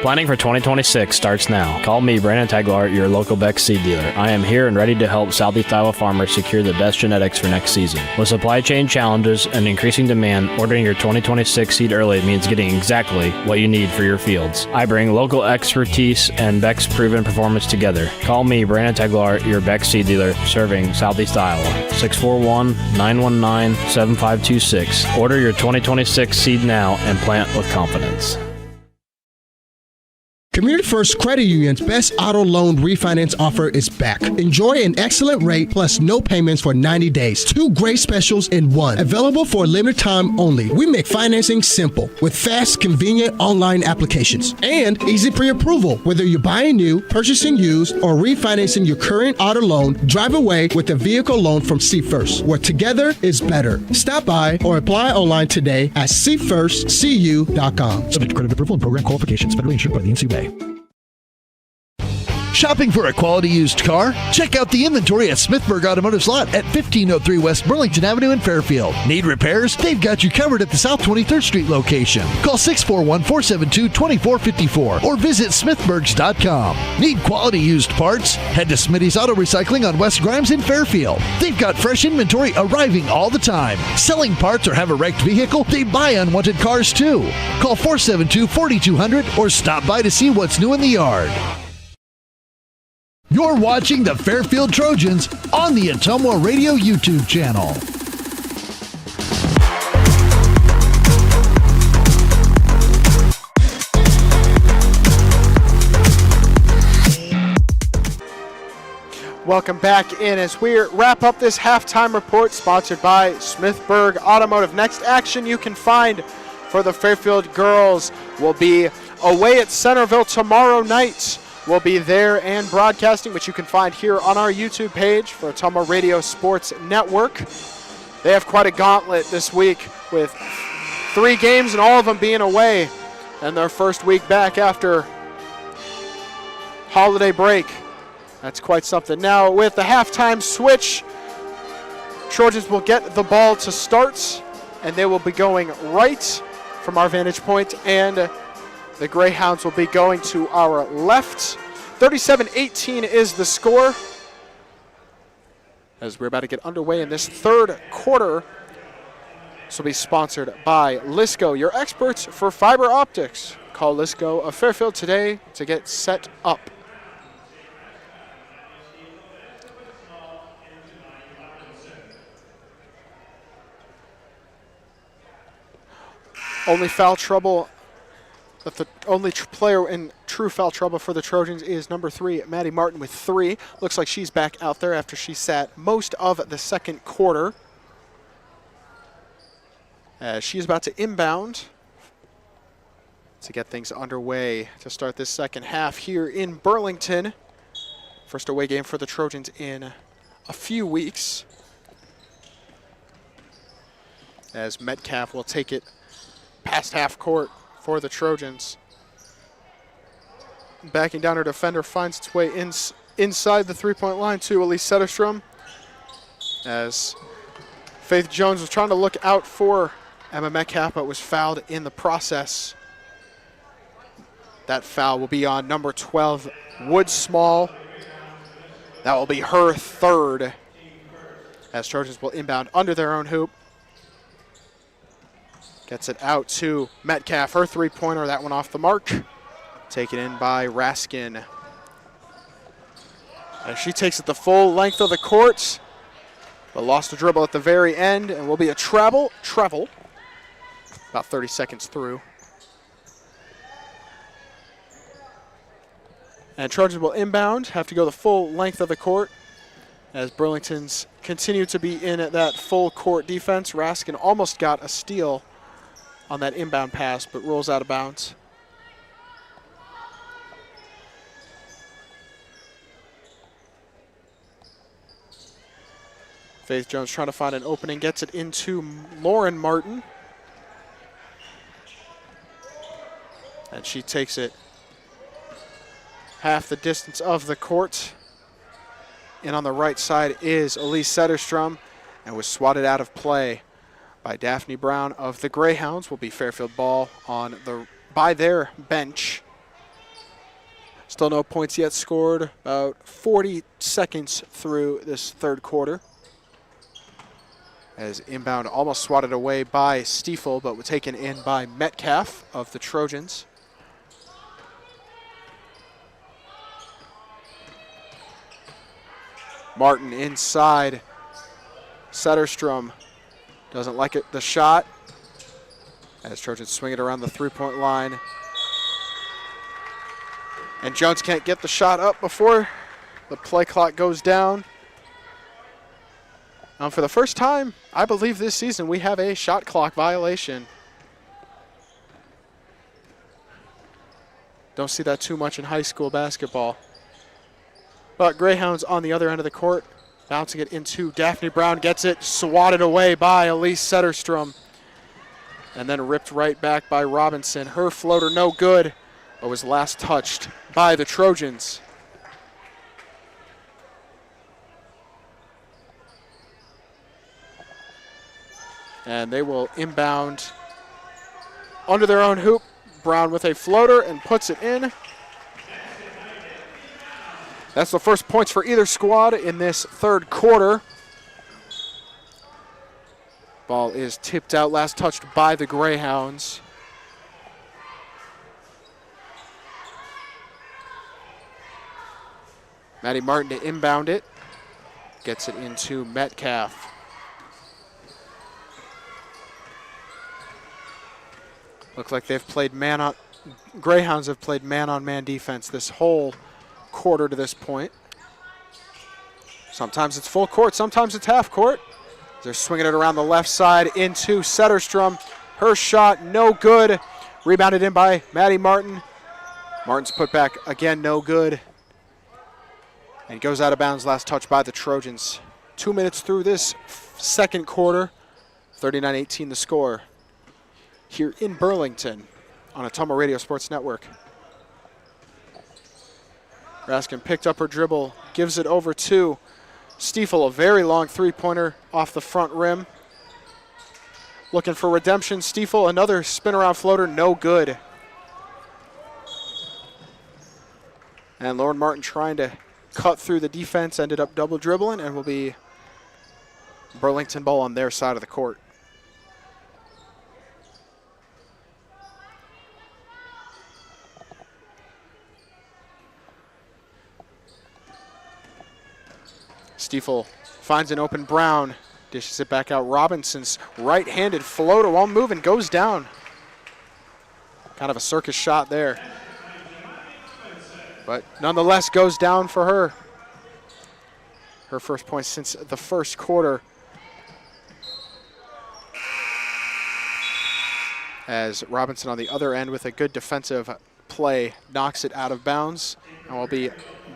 Planning for 2026 starts now. Call me, Brandon Taglart, your local Beck seed dealer. I am here and ready to help Southeast Iowa farmers secure the best genetics for next season. With supply chain challenges and increasing demand, ordering your 2026 seed early means getting exactly what you need for your fields. I bring local expertise and Beck's proven performance together. Call me, Brandon Taglart, your Beck seed dealer, serving Southeast Iowa. 641-919-7526. Order your 2026 seed now and plant with confidence. Community First Credit Union's best auto loan refinance offer is back. Enjoy an excellent rate plus no payments for 90 days. 2 great specials in one. Available for a limited time only. We make financing simple with fast, convenient online applications and easy pre-approval. Whether you're buying new, purchasing used, or refinancing your current auto loan, drive away with a vehicle loan from See First, where together is better. Stop by or apply online today at seefirstcu.com. Subject to credit approval and program qualifications. Federally insured by the NCUA. Shopping for a quality used car? Check out the inventory at Smithburg Automotive Lot at 1503 West Burlington Avenue in Fairfield. Need repairs? They've got you covered at the South 23rd Street location. Call 641-472-2454 or visit smithburgs.com. Need quality used parts? Head to Smitty's Auto Recycling on West Grimes in Fairfield. They've got fresh inventory arriving all the time. Selling parts or have a wrecked vehicle? They buy unwanted cars too. Call 472-4200 or stop by to see what's new in the yard. You're watching the Fairfield Trojans on the Atomo Radio YouTube channel. Welcome back in as we wrap up this halftime report sponsored by Smithburg Automotive. Next action you can find for the Fairfield girls will be away at Centerville tomorrow night. We'll be there and broadcasting, which you can find here on our YouTube page for Ottumwa Radio Sports Network. They have quite a gauntlet this week with 3 games and all of them being away and their first week back after holiday break. That's quite something. Now with the halftime switch, Trojans will get the ball to start and they will be going right from our vantage point, and the Greyhounds will be going to our left. 37-18 is the score as we're about to get underway in this third quarter. This will be sponsored by Lisco, your experts for fiber optics. Call Lisco of Fairfield today to get set up. Only foul trouble, the only player in true foul trouble for the Trojans is number 3, Maddie Martin with 3. Looks like she's back out there after she sat most of the second quarter. As she's about to inbound to get things underway to start this second half here in Burlington. First away game for the Trojans in a few weeks. As Metcalf will take it past half court for the Trojans. Backing down her defender, finds its way inside the three-point line to Elise Setterstrom. As Faith Jones was trying to look out for Emma Metcalf, but was fouled in the process. That foul will be on number 12, Wood Small. That will be her third, as Trojans will inbound under their own hoop. Gets it out to Metcalf, her three-pointer, that one off the mark. Taken in by Raskin. As she takes it the full length of the court, but lost a dribble at the very end, and will be a travel, about 30 seconds through. And Trojans will inbound, have to go the full length of the court, as Burlington's continue to be in that full court defense. Raskin almost got a steal on that inbound pass, but rolls out of bounds. Faith Jones trying to find an opening, gets it into Lauren Martin. And she takes it half the distance of the court. And on the right side is Elise Setterstrom, and was swatted out of play by Daphne Brown of the Greyhounds. Will be Fairfield ball by their bench. Still no points yet scored. About 40 seconds through this third quarter. As inbound almost swatted away by Stiefel, but was taken in by Metcalf of the Trojans. Martin inside. Setterstrom doesn't like it, the shot, as Trojans swing it around the three-point line. And Jones can't get the shot up before the play clock goes down. For the first time, I believe this season, we have a shot clock violation. Don't see that too much in high school basketball. But Greyhounds on the other end of the court, bouncing it into Daphne Brown, gets it swatted away by Elise Setterstrom. And then ripped right back by Robinson. Her floater no good, but was last touched by the Trojans. And they will inbound under their own hoop. Brown with a floater and puts it in. That's the first points for either squad in this third quarter. Ball is tipped out, last touched by the Greyhounds. Maddie Martin to inbound it. Gets it into Metcalf. Look like they've played Greyhounds have played man-on-man defense this whole quarter to this point. Sometimes it's full court, sometimes it's half court. They're swinging it around the left side into Setterstrom. Her shot, no good. Rebounded in by Maddie Martin. Martin's put back again, no good. And goes out of bounds, last touch by the Trojans. 2 minutes through this second quarter. 39-18 the score here in Burlington on Ottumwa Radio Sports Network. Raskin picked up her dribble, gives it over to Stiefel, a very long three-pointer off the front rim. Looking for redemption. Stiefel, another spin-around floater, no good. And Lauren Martin trying to cut through the defense, ended up double dribbling, and will be Burlington ball on their side of the court. Stiefel finds an open Brown, dishes it back out. Robinson's right-handed floater while moving goes down. Kind of a circus shot there. But nonetheless goes down for her. Her first point since the first quarter. As Robinson on the other end with a good defensive play knocks it out of bounds. And will be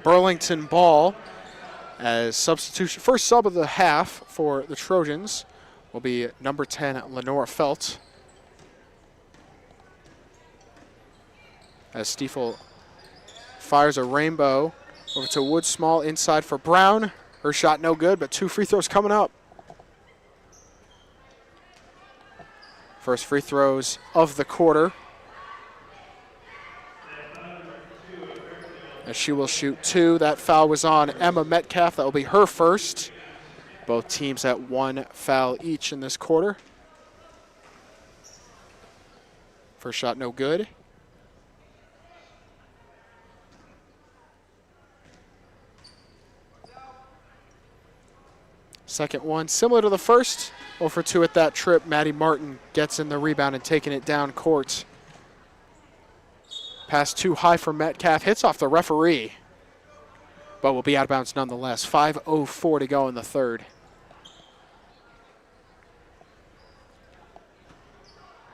Burlington ball. As substitution, first sub of the half for the Trojans will be number 10, Lenora Felt. As Stiefel fires a rainbow over to Wood Small inside for Brown. Her shot no good, but 2 free throws coming up. First free throws of the quarter. As she will shoot 2. That foul was on Emma Metcalf. That will be her first. Both teams at 1 foul each in this quarter. First shot no good. Second one, similar to the first. 0 for 2 at that trip. Maddie Martin gets in the rebound and taking it down court. Pass too high for Metcalf, hits off the referee, but will be out of bounds nonetheless. 5:04 to go in the third.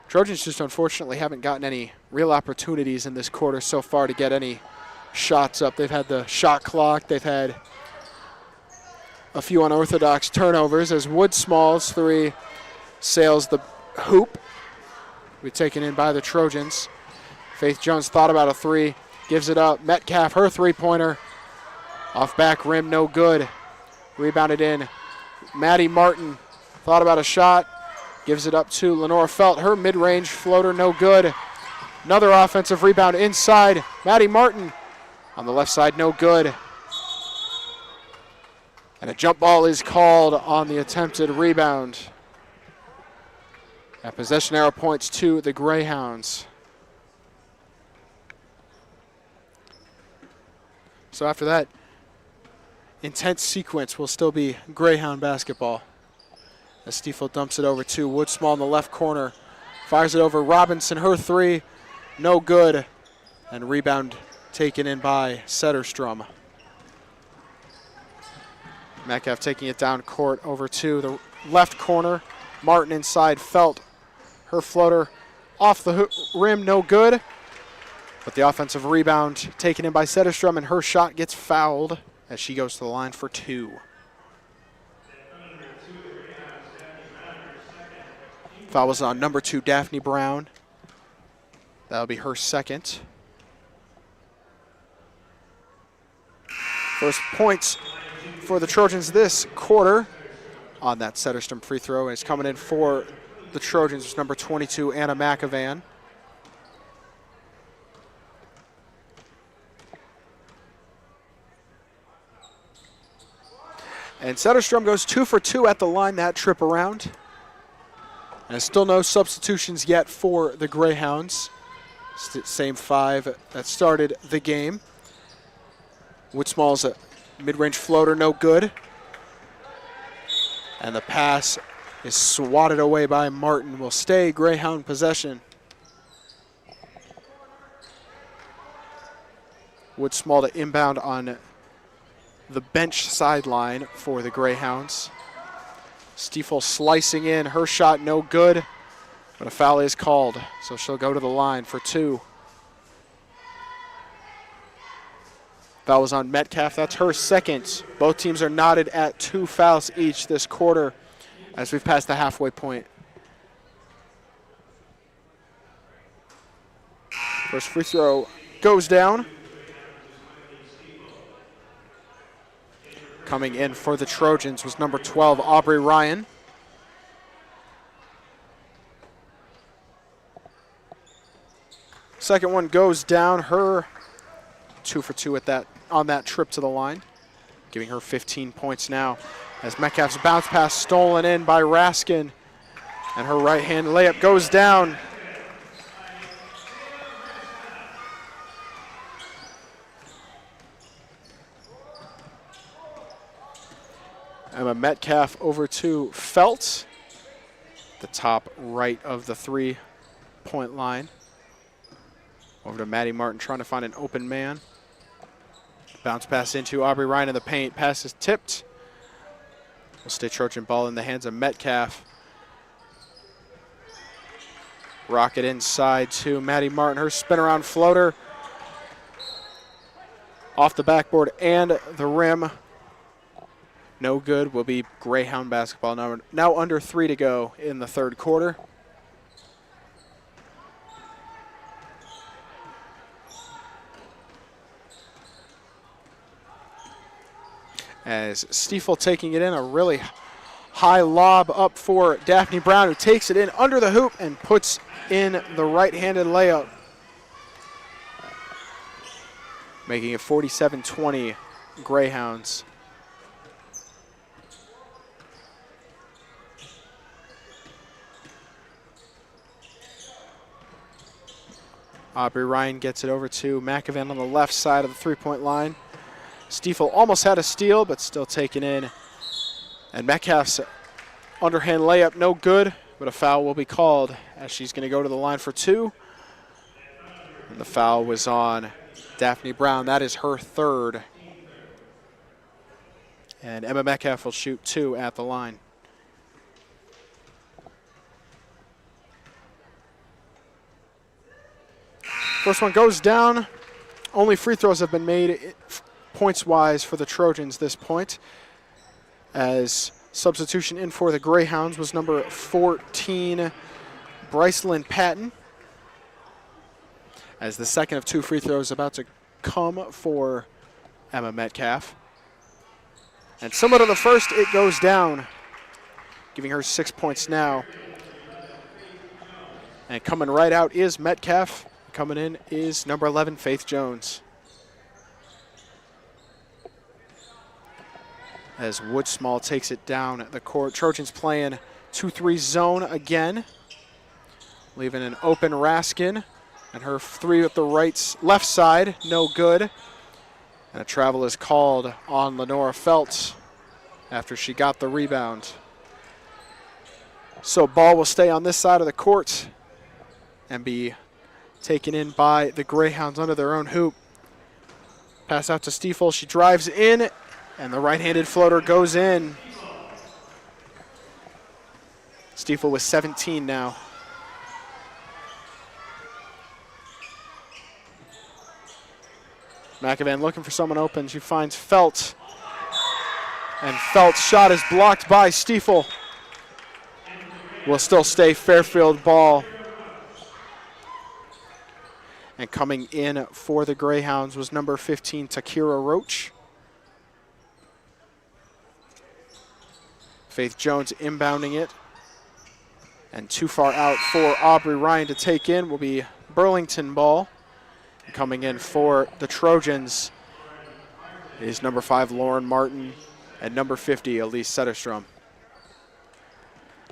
Trojans just unfortunately haven't gotten any real opportunities in this quarter so far to get any shots up. They've had the shot clock, they've had a few unorthodox turnovers as Wood Small's 3 sails the hoop. Be taken in by the Trojans. Faith Jones thought about a 3, gives it up. Metcalf, her three-pointer. Off back rim, no good. Rebounded in. Maddie Martin thought about a shot, gives it up to Lenora Felt. Her mid-range floater, no good. Another offensive rebound inside. Maddie Martin on the left side, no good. And a jump ball is called on the attempted rebound. That possession arrow points to the Greyhounds. So after that intense sequence will still be Greyhound basketball. As Stiefel dumps it over to Wood Small in the left corner. Fires it over Robinson, her 3, no good. And rebound taken in by Setterstrom. Metcalf taking it down court over to the left corner. Martin inside, Felt. Her floater off the rim, no good. But the offensive rebound taken in by Setterstrom, and her shot gets fouled as she goes to the line for 2. Foul was on number 2, Daphne Brown. That'll be her second. First points for the Trojans this quarter on that Setterstrom free throw. And it's coming in for the Trojans, number 22, Anna McAvan. And Setterstrom goes 2 for 2 at the line that trip around. And still no substitutions yet for the Greyhounds. Same 5 that started the game. Wood Small's a mid-range floater, no good. And the pass is swatted away by Martin. Will stay Greyhound possession. Wood Small to inbound on the bench sideline for the Greyhounds. Stiefel slicing in, her shot no good, but a foul is called, so she'll go to the line for 2. Foul was on Metcalf, that's her second. Both teams are knotted at 2 fouls each this quarter as we've passed the halfway point. First free throw goes down. Coming in for the Trojans was number 12, Aubrey Ryan. Second one goes down. Her 2 for 2 on that trip to the line, giving her 15 points now. As Metcalf's bounce pass stolen in by Raskin, and her right-hand layup goes down. Emma Metcalf over to Felt, the top right of the 3-point line. Over to Maddie Martin trying to find an open man. Bounce pass into Aubrey Ryan in the paint. Pass is tipped. Will stay Trojan ball in the hands of Metcalf. Rocket inside to Maddie Martin. Her spin around floater. Off the backboard and the rim. No good. Will be Greyhound basketball. Now under 3 to go in the third quarter. As Stiefel taking it in, a really high lob up for Daphne Brown, who takes it in under the hoop and puts in the right-handed layup, making it 47-20 Greyhounds. Aubrey Ryan gets it over to McEvan on the left side of the 3-point line. Stiefel almost had a steal, but still taken in. And Metcalf's underhand layup, no good, but a foul will be called as she's going to go to the line for 2. And the foul was on Daphne Brown. That is her third. And Emma Metcalf will shoot 2 at the line. First one goes down. Only free throws have been made points-wise for the Trojans this point, as substitution in for the Greyhounds was number 14, Brycelyn Patton, as the second of 2 free throws about to come for Emma Metcalf. And similar to the first, it goes down, giving her 6 points now. And coming right out is Metcalf. Coming in is number 11, Faith Jones. As Woodsmall takes it down the court. Trojans playing 2-3 zone again, leaving an open Raskin, and her 3 at the left side, no good. And a travel is called on Lenora Felt after she got the rebound. So ball will stay on this side of the court and be taken in by the Greyhounds under their own hoop. Pass out to Stiefel. She drives in, and the right-handed floater goes in. Stiefel with 17 now. McEvan looking for someone open. She finds Felt. And Felt's shot is blocked by Stiefel. Will still stay Fairfield ball. And coming in for the Greyhounds was number 15, Takira Roach. Faith Jones inbounding it. And too far out for Aubrey Ryan to take in will be Burlington ball. And coming in for the Trojans is number 5, Lauren Martin, and number 50, Elise Setterstrom.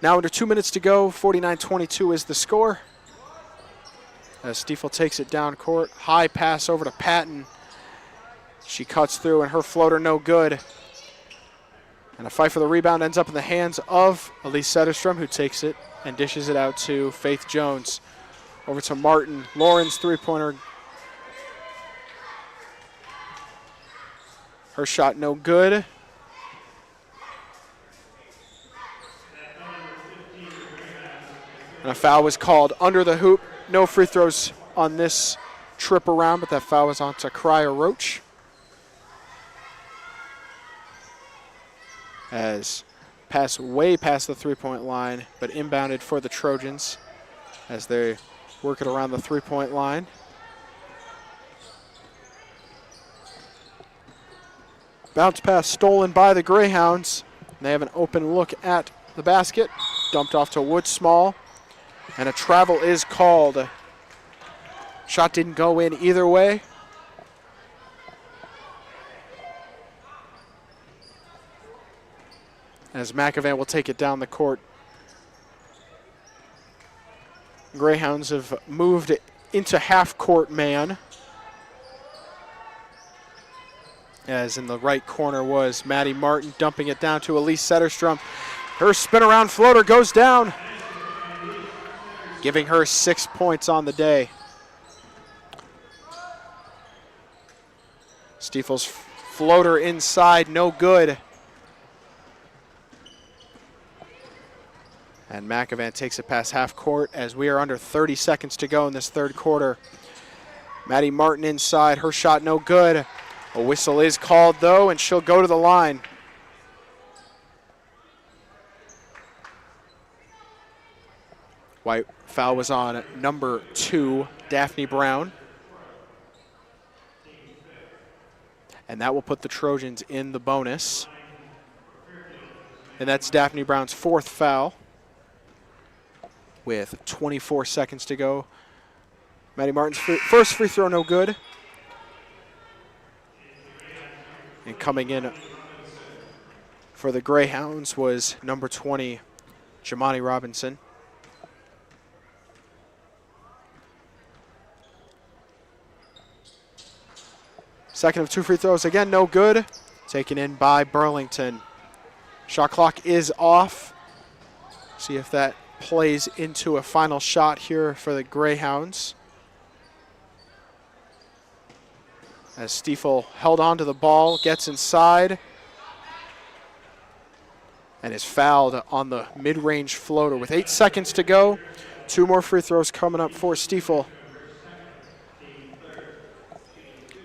Now under 2 minutes to go, 49-22 is the score. As Stiefel takes it down court, high pass over to Patton. She cuts through, and her floater no good. And a fight for the rebound ends up in the hands of Elise Setterstrom, who takes it and dishes it out to Faith Jones. Over to Martin. Lauren's three-pointer. Her shot no good. And a foul was called under the hoop. No free throws on this trip around, but that foul was on to Cryer Roach. As pass way past the three-point line, but inbounded for the Trojans as they work it around the three-point line. Bounce pass stolen by the Greyhounds. They have an open look at the basket. Dumped off to Wood Small. And a travel is called. Shot didn't go in either way. As McAvan will take it down the court. Greyhounds have moved into half-court man. As in the right corner was Maddie Martin dumping it down to Elise Setterstrom. Her spin-around floater goes down, giving her 6 points on the day. Stiefel's floater inside, no good. And McAvan takes it past half court as we are under 30 seconds to go in this third quarter. Maddie Martin inside, her shot no good. A whistle is called though, and she'll go to the line. White foul was on number 2, Daphne Brown. And that will put the Trojans in the bonus. And that's Daphne Brown's 4th foul. With 24 seconds to go. Maddie Martin's first free throw no good. And coming in for the Greyhounds was number 20, Jamani Robinson. Second of 2 free throws, again no good. Taken in by Burlington. Shot clock is off. See if that plays into a final shot here for the Greyhounds. As Stiefel held on to the ball, gets inside, and is fouled on the mid-range floater. With 8 seconds to go, 2 more free throws coming up for Stiefel.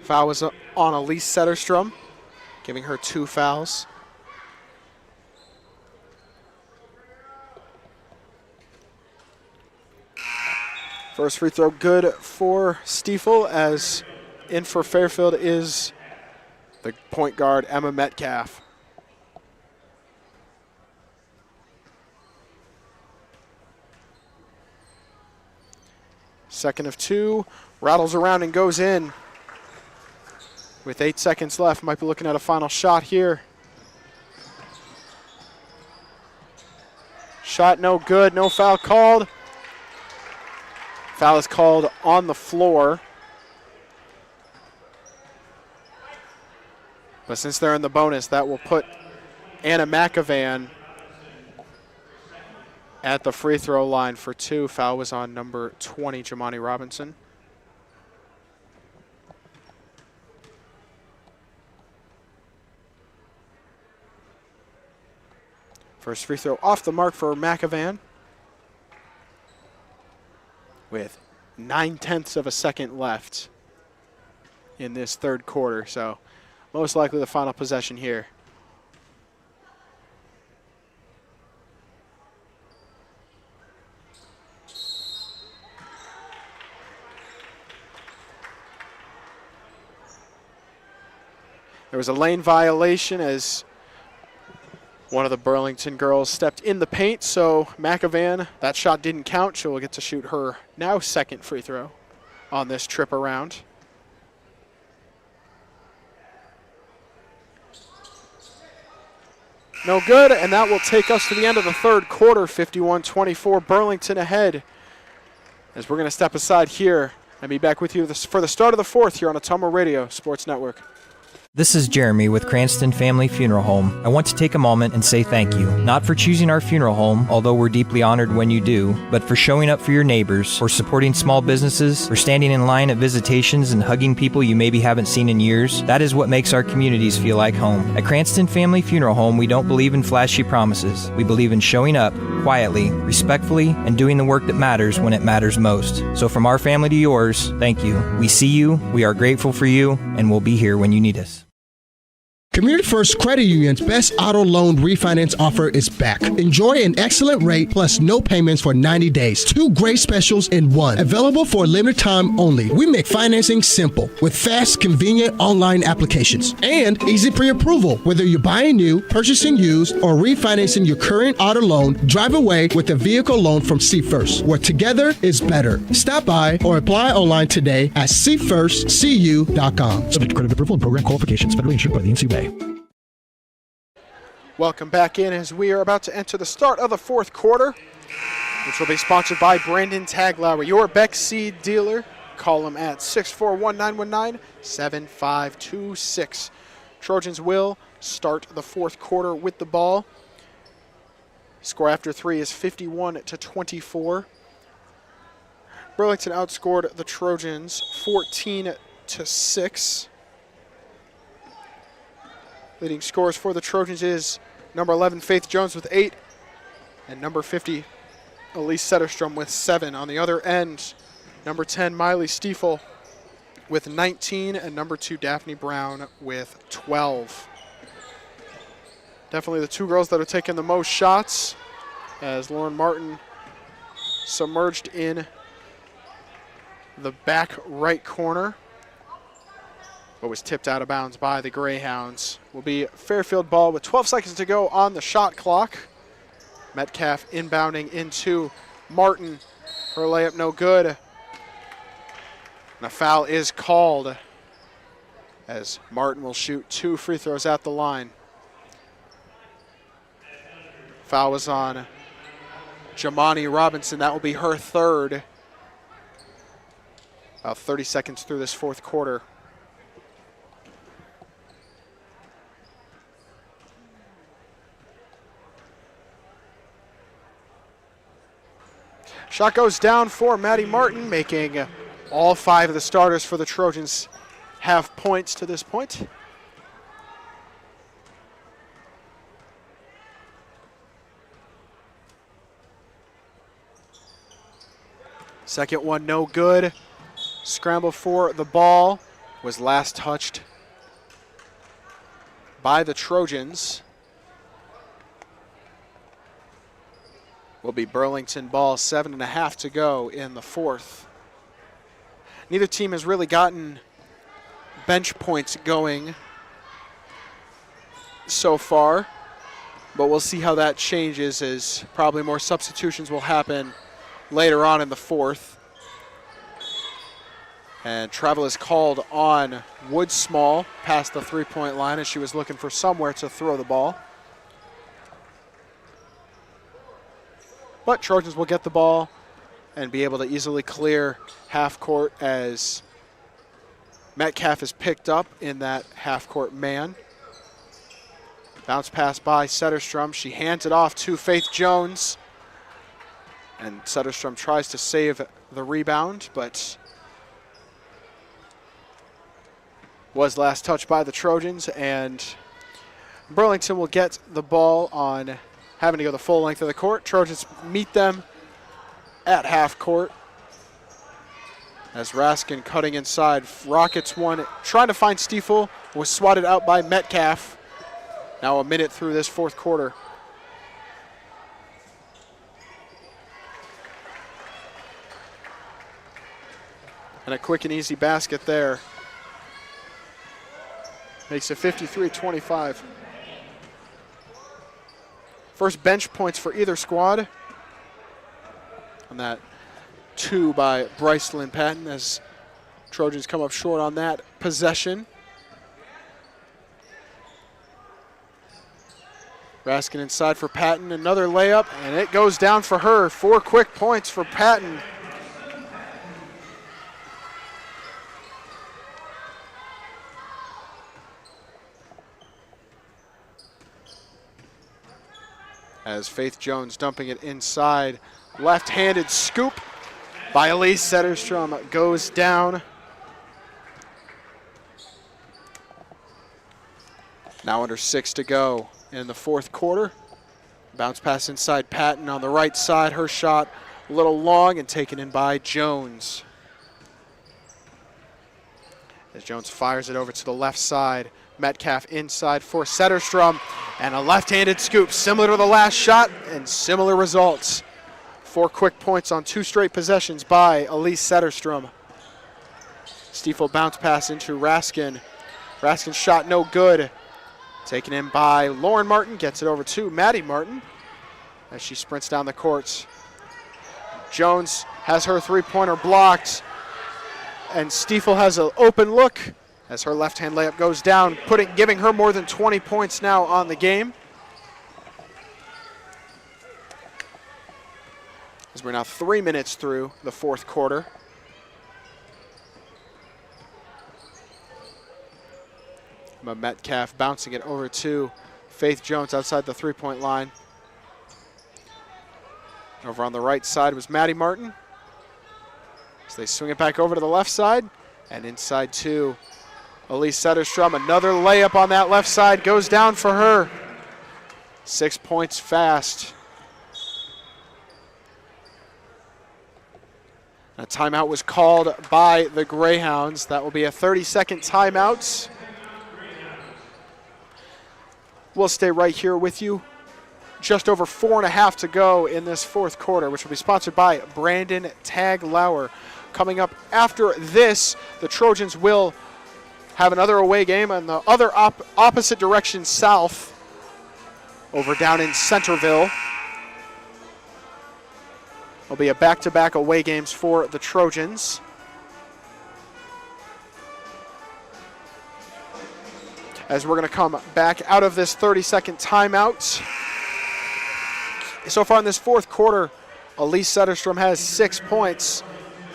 Foul was on Elise Setterstrom, giving her 2 fouls. First free throw good for Stiefel, as in for Fairfield is the point guard, Emma Metcalf. Second of 2, rattles around and goes in. With 8 seconds left, might be looking at a final shot here. Shot no good, no foul called. Foul is called on the floor. But since they're in the bonus, that will put Anna McAvan at the free throw line for 2. Foul was on number 20, Jamani Robinson. First free throw off the mark for McAvan. With 9/10 of a second left in this third quarter. So most likely the final possession here. There was a lane violation as one of the Burlington girls stepped in the paint, so McAvan, that shot didn't count. She'll get to shoot her now 2nd free throw on this trip around. No good, and that will take us to the end of the third quarter, 51-24, Burlington ahead. As we're going to step aside here and be back with you for the start of the fourth here on Ottumwa Radio Sports Network. This is Jeremy with Cranston Family Funeral Home. I want to take a moment and say thank you, not for choosing our funeral home, although we're deeply honored when you do, but for showing up for your neighbors, for supporting small businesses, for standing in line at visitations and hugging people you maybe haven't seen in years. That is what makes our communities feel like home. At Cranston Family Funeral Home, we don't believe in flashy promises. We believe in showing up quietly, respectfully, and doing the work that matters when it matters most. So from our family to yours, thank you. We see you, we are grateful for you, and we'll be here when you need us. Community First Credit Union's best auto loan refinance offer is back. Enjoy an excellent rate plus no payments for 90 days. 2 great specials in one. Available for a limited time only. We make financing simple with fast, convenient online applications and easy pre-approval. Whether you're buying new, purchasing used, or refinancing your current auto loan, drive away with a vehicle loan from See First, where together is better. Stop by or apply online today at seefirstcu.com. Subject to credit approval and program qualifications. Federally insured by the NCUA. Welcome back in as we are about to enter the start of the fourth quarter, which will be sponsored by Brandon Taglauer, your Beck Seed dealer. Call him at 641-919-7526. Trojans will start the fourth quarter with the ball. Score after 3 is 51-24. Burlington outscored the Trojans 14-6. Leading scores for the Trojans is number 11, Faith Jones with 8, and number 50, Elise Setterstrom with 7. On the other end, number 10, Miley Stiefel with 19, and number 2, Daphne Brown with 12. Definitely the 2 girls that are taking the most shots, as Lauren Martin submerged in the back right corner, but was tipped out of bounds by the Greyhounds. Will be Fairfield ball with 12 seconds to go on the shot clock. Metcalf inbounding into Martin. Her layup no good. And a foul is called as Martin will shoot 2 free throws at the line. Foul was on Jamani Robinson. That will be her 3rd. About 30 seconds through this fourth quarter. Shot goes down for Maddie Martin, making all 5 of the starters for the Trojans have points to this point. Second one no good. Scramble for the ball was last touched by the Trojans. Will be Burlington ball, 7.5 to go in the fourth. Neither team has really gotten bench points going so far, but we'll see how that changes as probably more substitutions will happen later on in the fourth. And travel is called on Woodsmall past the 3-point line as she was looking for somewhere to throw the ball. But Trojans will get the ball and be able to easily clear half court as Metcalf is picked up in that half court man. Bounce pass by Setterstrom. She hands it off to Faith Jones. And Setterstrom tries to save the rebound, but was last touched by the Trojans. And Burlington will get the ball on having to go the full length of the court. Trojans meet them at half court as Raskin cutting inside. Rockets one, trying to find Stiefel, was swatted out by Metcalf. Now a minute through this fourth quarter. And a quick and easy basket there. Makes it 53-25. First bench points for either squad. On that 2 by Bryce Lynn Patton as Trojans come up short on that possession. Raskin inside for Patton, another layup, and it goes down for her. 4 quick points for Patton. As Faith Jones dumping it inside. Left-handed scoop by Elise Setterstrom goes down. Now under 6 to go in the fourth quarter. Bounce pass inside Patton on the right side. Her shot a little long and taken in by Jones. As Jones fires it over to the left side. Metcalf inside for Setterstrom. And a left-handed scoop similar to the last shot and similar results. 4 quick points on 2 straight possessions by Elise Setterstrom. Stiefel bounce pass into Raskin. Raskin's shot no good. Taken in by Lauren Martin, gets it over to Maddie Martin as she sprints down the courts. Jones has her 3-pointer blocked, and Stiefel has an open look as her left-hand layup goes down, giving her more than 20 points now on the game. As we're now 3 minutes through the fourth quarter. Metcalf bouncing it over to Faith Jones outside the 3-point line. Over on the right side was Maddie Martin. So they swing it back over to the left side and inside to Elise Setterstrom. Another layup on that left side goes down for her. 6 points fast. A timeout was called by the Greyhounds. That will be a 30-second timeout. We'll stay right here with you. Just over 4.5 to go in this fourth quarter, which will be sponsored by Brandon Taglauer. Coming up after this, the Trojans will have another away game on the other opposite direction south, over down in Centerville. It'll be a back-to-back away games for the Trojans. As we're going to come back out of this 30-second timeout. So far in this fourth quarter, Elise Setterstrom has 6 points,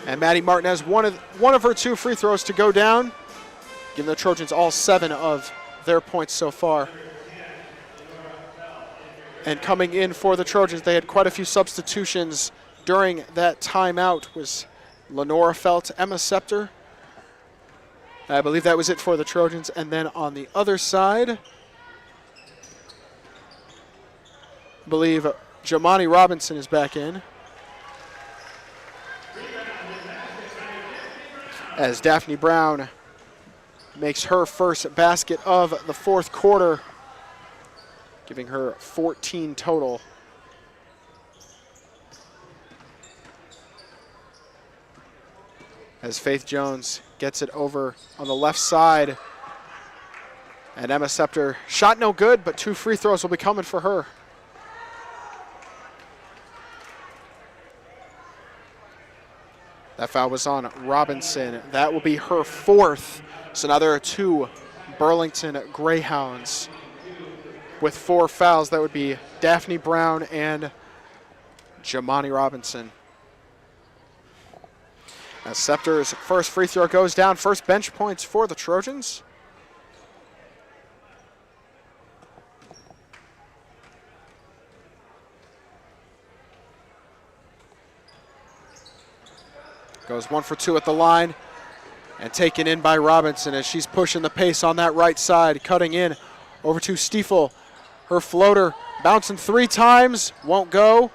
and Maddie Martin has one of her 2 free throws to go down, giving the Trojans all 7 of their points so far. And coming in for the Trojans, they had quite a few substitutions during that timeout. Was Lenora Felt, Emma Scepter. I believe that was it for the Trojans. And then on the other side, I believe Jamani Robinson is back in. As Daphne Brown makes her first basket of the fourth quarter, giving her 14 total. As Faith Jones gets it over on the left side. And Emma Scepter, shot no good, but 2 free throws will be coming for her. That foul was on Robinson. That will be her 4th. So now there are 2 Burlington Greyhounds with 4 fouls. That would be Daphne Brown and Jamani Robinson. As Scepter's first free throw goes down, first bench points for the Trojans. Goes 1 for 2 at the line and taken in by Robinson as she's pushing the pace on that right side, cutting in over to Stiefel. Her floater bouncing 3 times, won't go.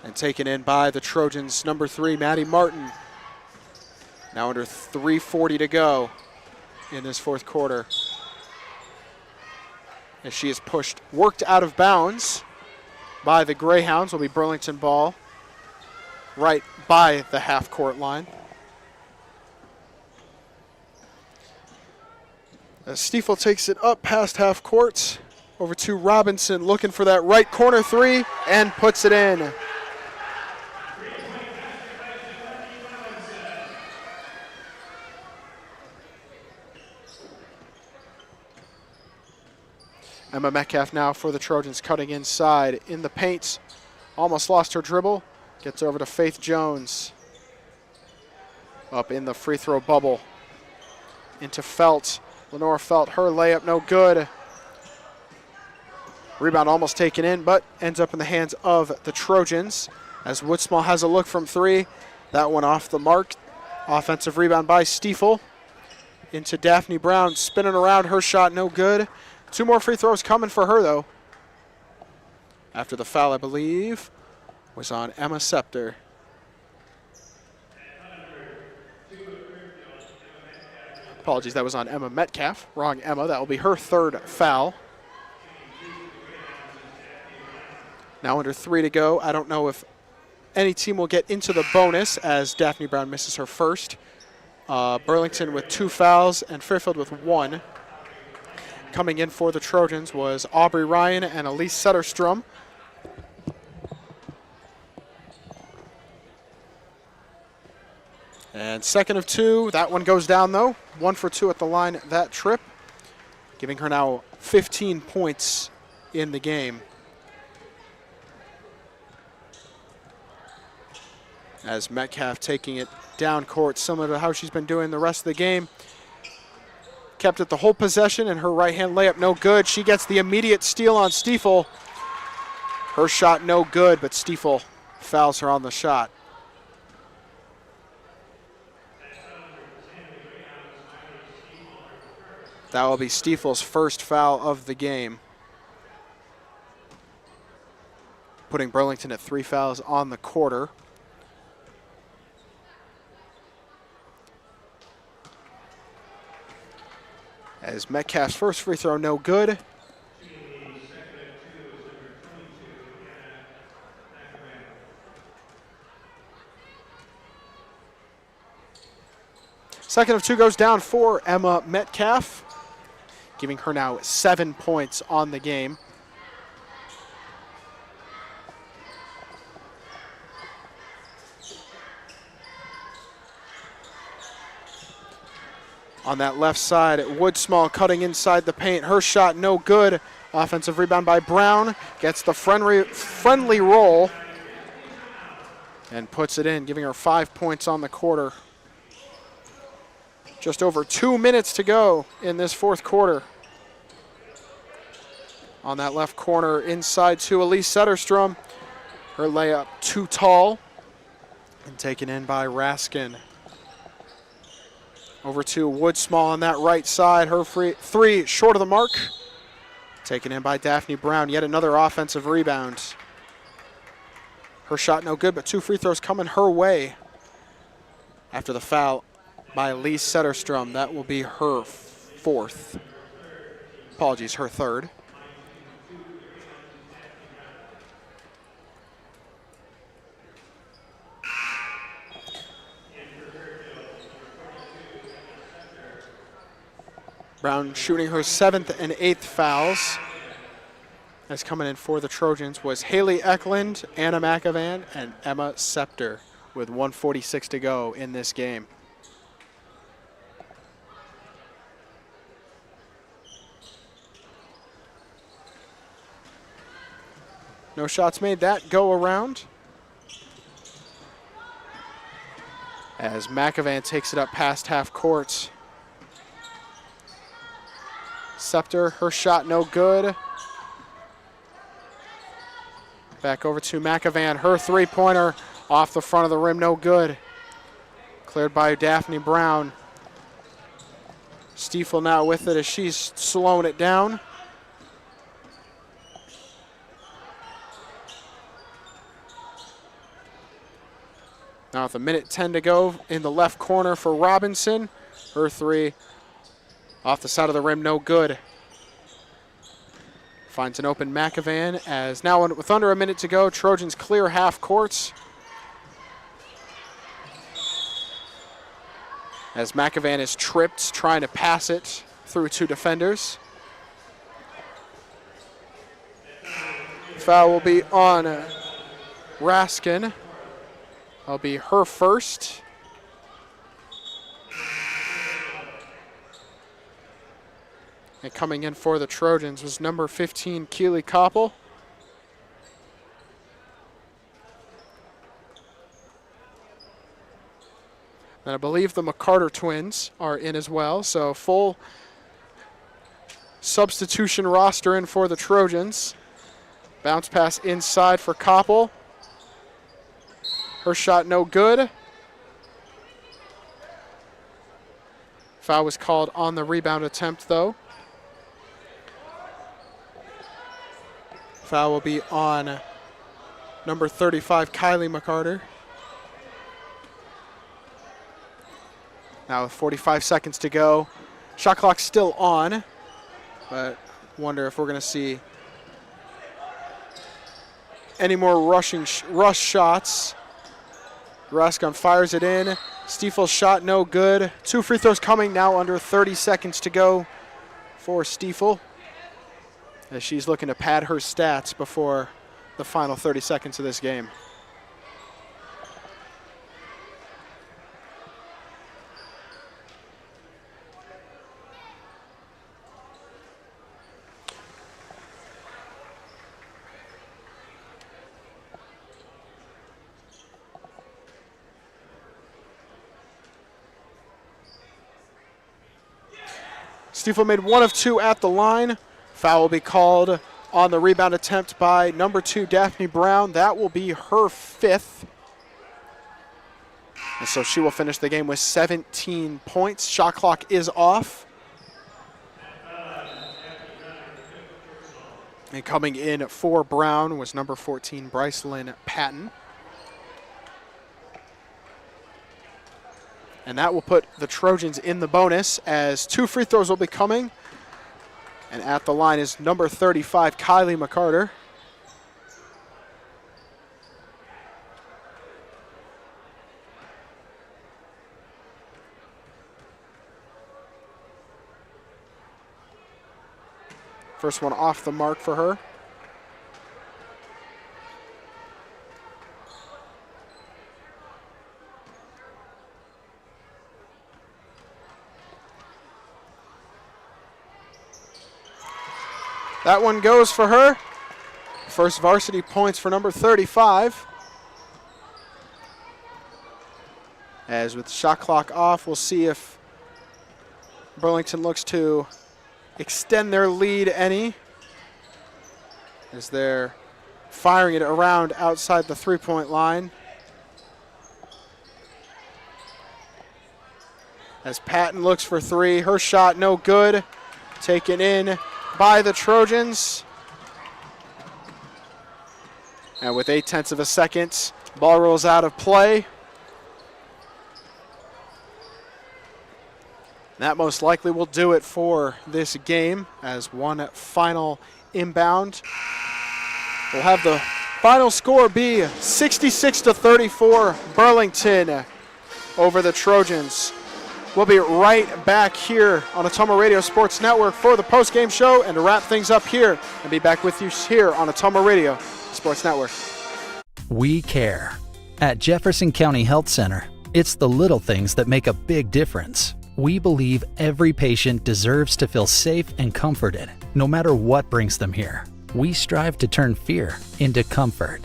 And taken in by the Trojans' number 3, Maddie Martin. Now under 3:40 to go in this fourth quarter. As she is worked out of bounds by the Greyhounds, will be Burlington ball right by the half-court line. As Stiefel takes it up past half court, over to Robinson, looking for that right corner 3, and puts it in. Emma Metcalf now for the Trojans, cutting inside in the paint. Almost lost her dribble. Gets over to Faith Jones. Up in the free throw bubble. Into Felt. Lenora Felt, her layup no good. Rebound almost taken in, but ends up in the hands of the Trojans as Woodsmall has a look from three. That one off the mark. Offensive rebound by Stiefel. Into Daphne Brown, spinning around. Her shot no good. 2 more free throws coming for her, though. After the foul, I believe, was on Emma Scepter. Apologies, that was on Emma Metcalf. Wrong Emma. That will be her 3rd foul. Now under 3 to go. I don't know if any team will get into the bonus as Daphne Brown misses her first. Burlington with 2 fouls and Fairfield with 1. Coming in for the Trojans was Aubrey Ryan and Elise Setterstrom. And 2nd of 2. That one goes down, though. 1 for 2 at the line that trip, giving her now 15 points in the game. As Metcalf taking it down court, similar to how she's been doing the rest of the game. Kept it the whole possession, and her right-hand layup no good. She gets the immediate steal on Stiefel. Her shot no good, but Stiefel fouls her on the shot. That will be Stiefel's first foul of the game, putting Burlington at 3 fouls on the quarter. As Metcalf's first free throw no good. Second of 2 goes down for Emma Metcalf, giving her now 7 points on the game. On that left side, Woodsmall cutting inside the paint. Her shot no good. Offensive rebound by Brown. Gets the friendly roll and puts it in, giving her 5 points on the quarter. Just over 2 minutes to go in this 4th quarter. On that left corner, inside to Elise Setterstrom. Her layup too tall and taken in by Raskin. Over to Woodsmall on that right side. Her three short of the mark. Taken in by Daphne Brown. Yet another offensive rebound. Her shot no good, but 2 free throws coming her way after the foul by Elise Setterstrom. That will be her 4th. Apologies, her 3rd. Brown shooting her 7th and 8th fouls. As coming in for the Trojans was Haley Eklund, Anna McAvan, and Emma Scepter with 1:46 to go in this game. No shots made that go around. As McAvan takes it up past half court. Scepter, her shot no good. Back over to McAvan, her 3-pointer off the front of the rim, no good. Cleared by Daphne Brown. Stiefel now with it as she's slowing it down. Now with 1:10 to go in the left corner for Robinson. Her 3 off the side of the rim, no good. Finds an open McAvan as now with under 1 minute to go, Trojans clear half courts. As McAvan is tripped, trying to pass it through 2 defenders. Foul will be on Raskin. That'll be her first. And coming in for the Trojans was number 15, Keely Koppel. And I believe the McCarter twins are in as well, so full substitution roster in for the Trojans. Bounce pass inside for Koppel. Her shot no good. Foul was called on the rebound attempt, though. Foul will be on number 35, Kylie McCarter. Now with 45 seconds to go. Shot clock still on, but wonder if we're going to see any more rush shots. Rascon fires it in. Stiefel's shot no good. 2 free throws coming now, under 30 seconds to go for Stiefel, as she's looking to pad her stats before the final 30 seconds of this game. Stiefel made 1 of 2 at the line. Foul will be called on the rebound attempt by number 2, Daphne Brown. That will be her 5th. And so she will finish the game with 17 points. Shot clock is off. And coming in for Brown was number 14, Brycelyn Patton. And that will put the Trojans in the bonus, as 2 free throws will be coming. And at the line is number 35, Kylie McCarter. First one off the mark for her. That one goes for her. First varsity points for number 35. As with shot clock off, we'll see if Burlington looks to extend their lead any, as they're firing it around outside the three-point line. As Patton looks for 3, her shot no good. Taken in by the Trojans. And with 0.8 of a second, ball rolls out of play. That most likely will do it for this game, as one final inbound. We'll have the final score be 66-34 Burlington over the Trojans. We'll be right back here on Ottumwa Radio Sports Network for the post-game show and to wrap things up here, and be back with you here on Ottumwa Radio Sports Network. We care. At Jefferson County Health Center, it's the little things that make a big difference. We believe every patient deserves to feel safe and comforted, no matter what brings them here. We strive to turn fear into comfort.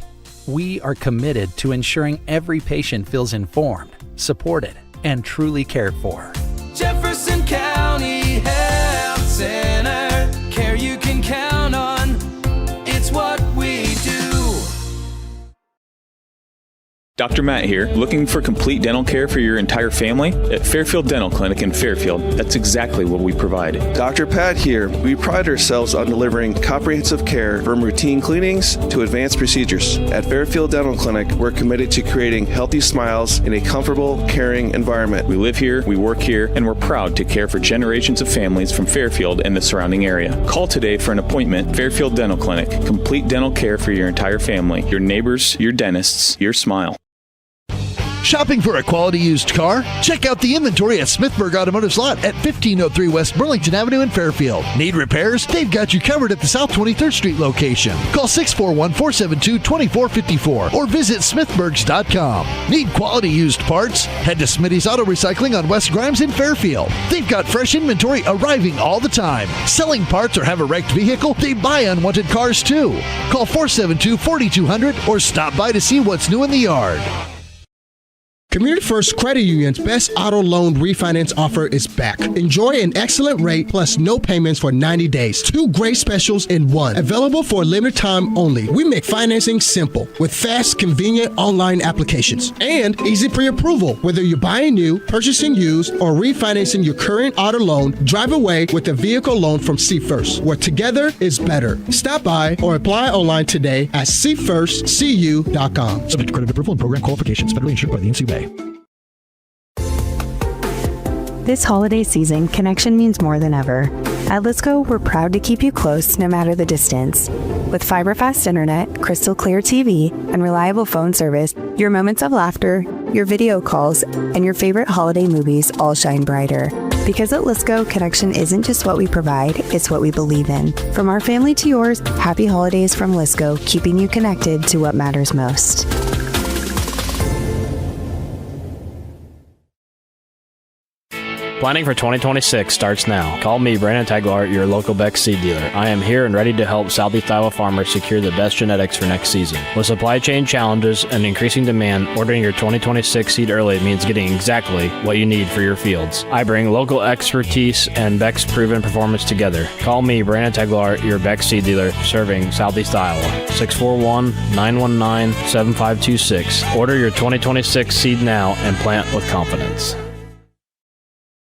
We are committed to ensuring every patient feels informed, supported, and truly cared for. Jefferson County Health Center, care you can count on. It's what we do. Dr. Matt here. Looking for complete dental care for your entire family? At Fairfield Dental Clinic in Fairfield, that's exactly what we provide. Dr. Pat here. We pride ourselves on delivering comprehensive care from routine cleanings to advanced procedures. At Fairfield Dental Clinic, we're committed to creating healthy smiles in a comfortable, caring environment. We live here, we work here, and we're proud to care for generations of families from Fairfield and the surrounding area. Call today for an appointment. Fairfield Dental Clinic. Complete dental care for your entire family. Your neighbors, your dentists, your smile. Shopping for a quality used car? Check out the inventory at Smithburg Automotive's lot at 1503 West Burlington Avenue in Fairfield. Need repairs? They've got you covered at the South 23rd Street location. Call 641-472-2454 or visit smithburgs.com. Need quality used parts? Head to Smitty's Auto Recycling on West Grimes in Fairfield. They've got fresh inventory arriving all the time. Selling parts or have a wrecked vehicle? They buy unwanted cars too. Call 472-4200 or stop by to see what's new in the yard. Community First Credit Union's best auto loan refinance offer is back. Enjoy an excellent rate plus no payments for 90 days. 2 great specials in one. Available for a limited time only. We make financing simple with fast, convenient online applications and easy pre-approval. Whether you're buying new, purchasing used, or refinancing your current auto loan, drive away with a vehicle loan from See First, where together is better. Stop by or apply online today at seefirstcu.com. Subject to credit approval and program qualifications. Federally insured by the NCUA. This holiday season, connection means more than ever. At Lisco, we're proud to keep you close no matter the distance. With fiber-fast internet, crystal clear TV, and reliable phone service, your moments of laughter, your video calls, and your favorite holiday movies all shine brighter. Because at Lisco, connection isn't just what we provide, it's what we believe in. From our family to yours, happy holidays from Lisco, keeping you connected to what matters most. Planning for 2026 starts now. Call me, Brandon Taglart, your local Beck seed dealer. I am here and ready to help Southeast Iowa farmers secure the best genetics for next season. With supply chain challenges and increasing demand, ordering your 2026 seed early means getting exactly what you need for your fields. I bring local expertise and Beck's proven performance together. Call me, Brandon Taglart, your Beck seed dealer, serving Southeast Iowa. 641-919-7526. Order your 2026 seed now and plant with confidence.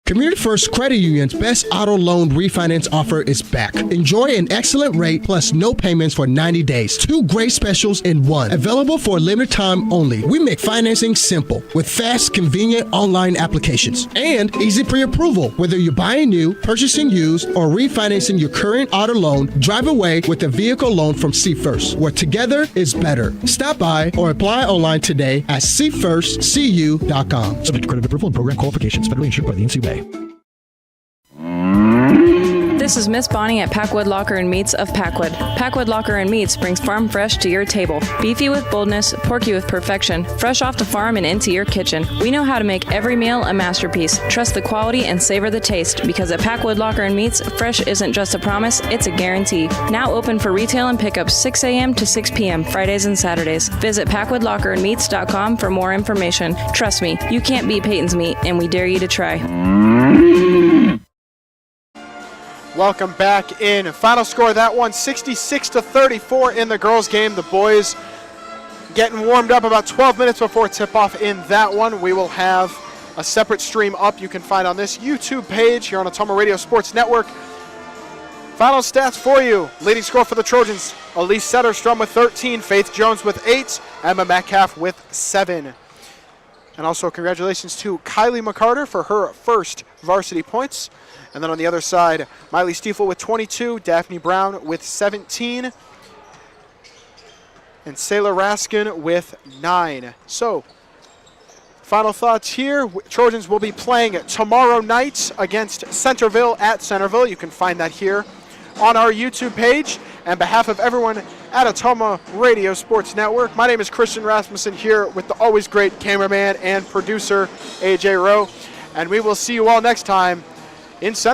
Community First Credit Union's best auto loan refinance offer is back. Enjoy an excellent rate plus no payments for 90 days. 2 great specials in one. Available for a limited time only. We make financing simple with fast, convenient online applications and easy pre-approval. Whether you're buying new, purchasing used, or refinancing your current auto loan, drive away with a vehicle loan from See First, where together is better. Stop by or apply online today at seefirstcu.com. Subject to credit approval and program qualifications. Federally insured by the NCUA. This is Miss Bonnie at Packwood Locker and Meats of Packwood. Packwood Locker and Meats brings farm fresh to your table. Beefy with boldness, porky with perfection, fresh off the farm and into your kitchen. We know how to make every meal a masterpiece. Trust the quality and savor the taste, because at Packwood Locker and Meats, fresh isn't just a promise, it's a guarantee. Now open for retail and pickup 6 a.m. to 6 p.m. Fridays and Saturdays. Visit PackwoodLockerandMeats.com for more information. Trust me, you can't beat Peyton's Meat, and we dare you to try. Welcome back in. Final score of that one, 66-34 in the girls' game. The boys getting warmed up about 12 minutes before tip-off in that one. We will have a separate stream up you can find on this YouTube page here on Ottumwa Radio Sports Network. Final stats for you. Leading score for the Trojans, Elise Setterstrom with 13, Faith Jones with 8, Emma Metcalf with 7. And also congratulations to Kylie McCarter for her first varsity points. And then on the other side, Miley Stiefel with 22, Daphne Brown with 17, and Sayla Raskin with 9. So, final thoughts here. Trojans will be playing tomorrow night against Centerville at Centerville. You can find that here on our YouTube page. And on behalf of everyone at Ottumwa Radio Sports Network, my name is Christian Rasmussen here with the always great cameraman and producer, AJ Rowe. And we will see you all next time in Centerville.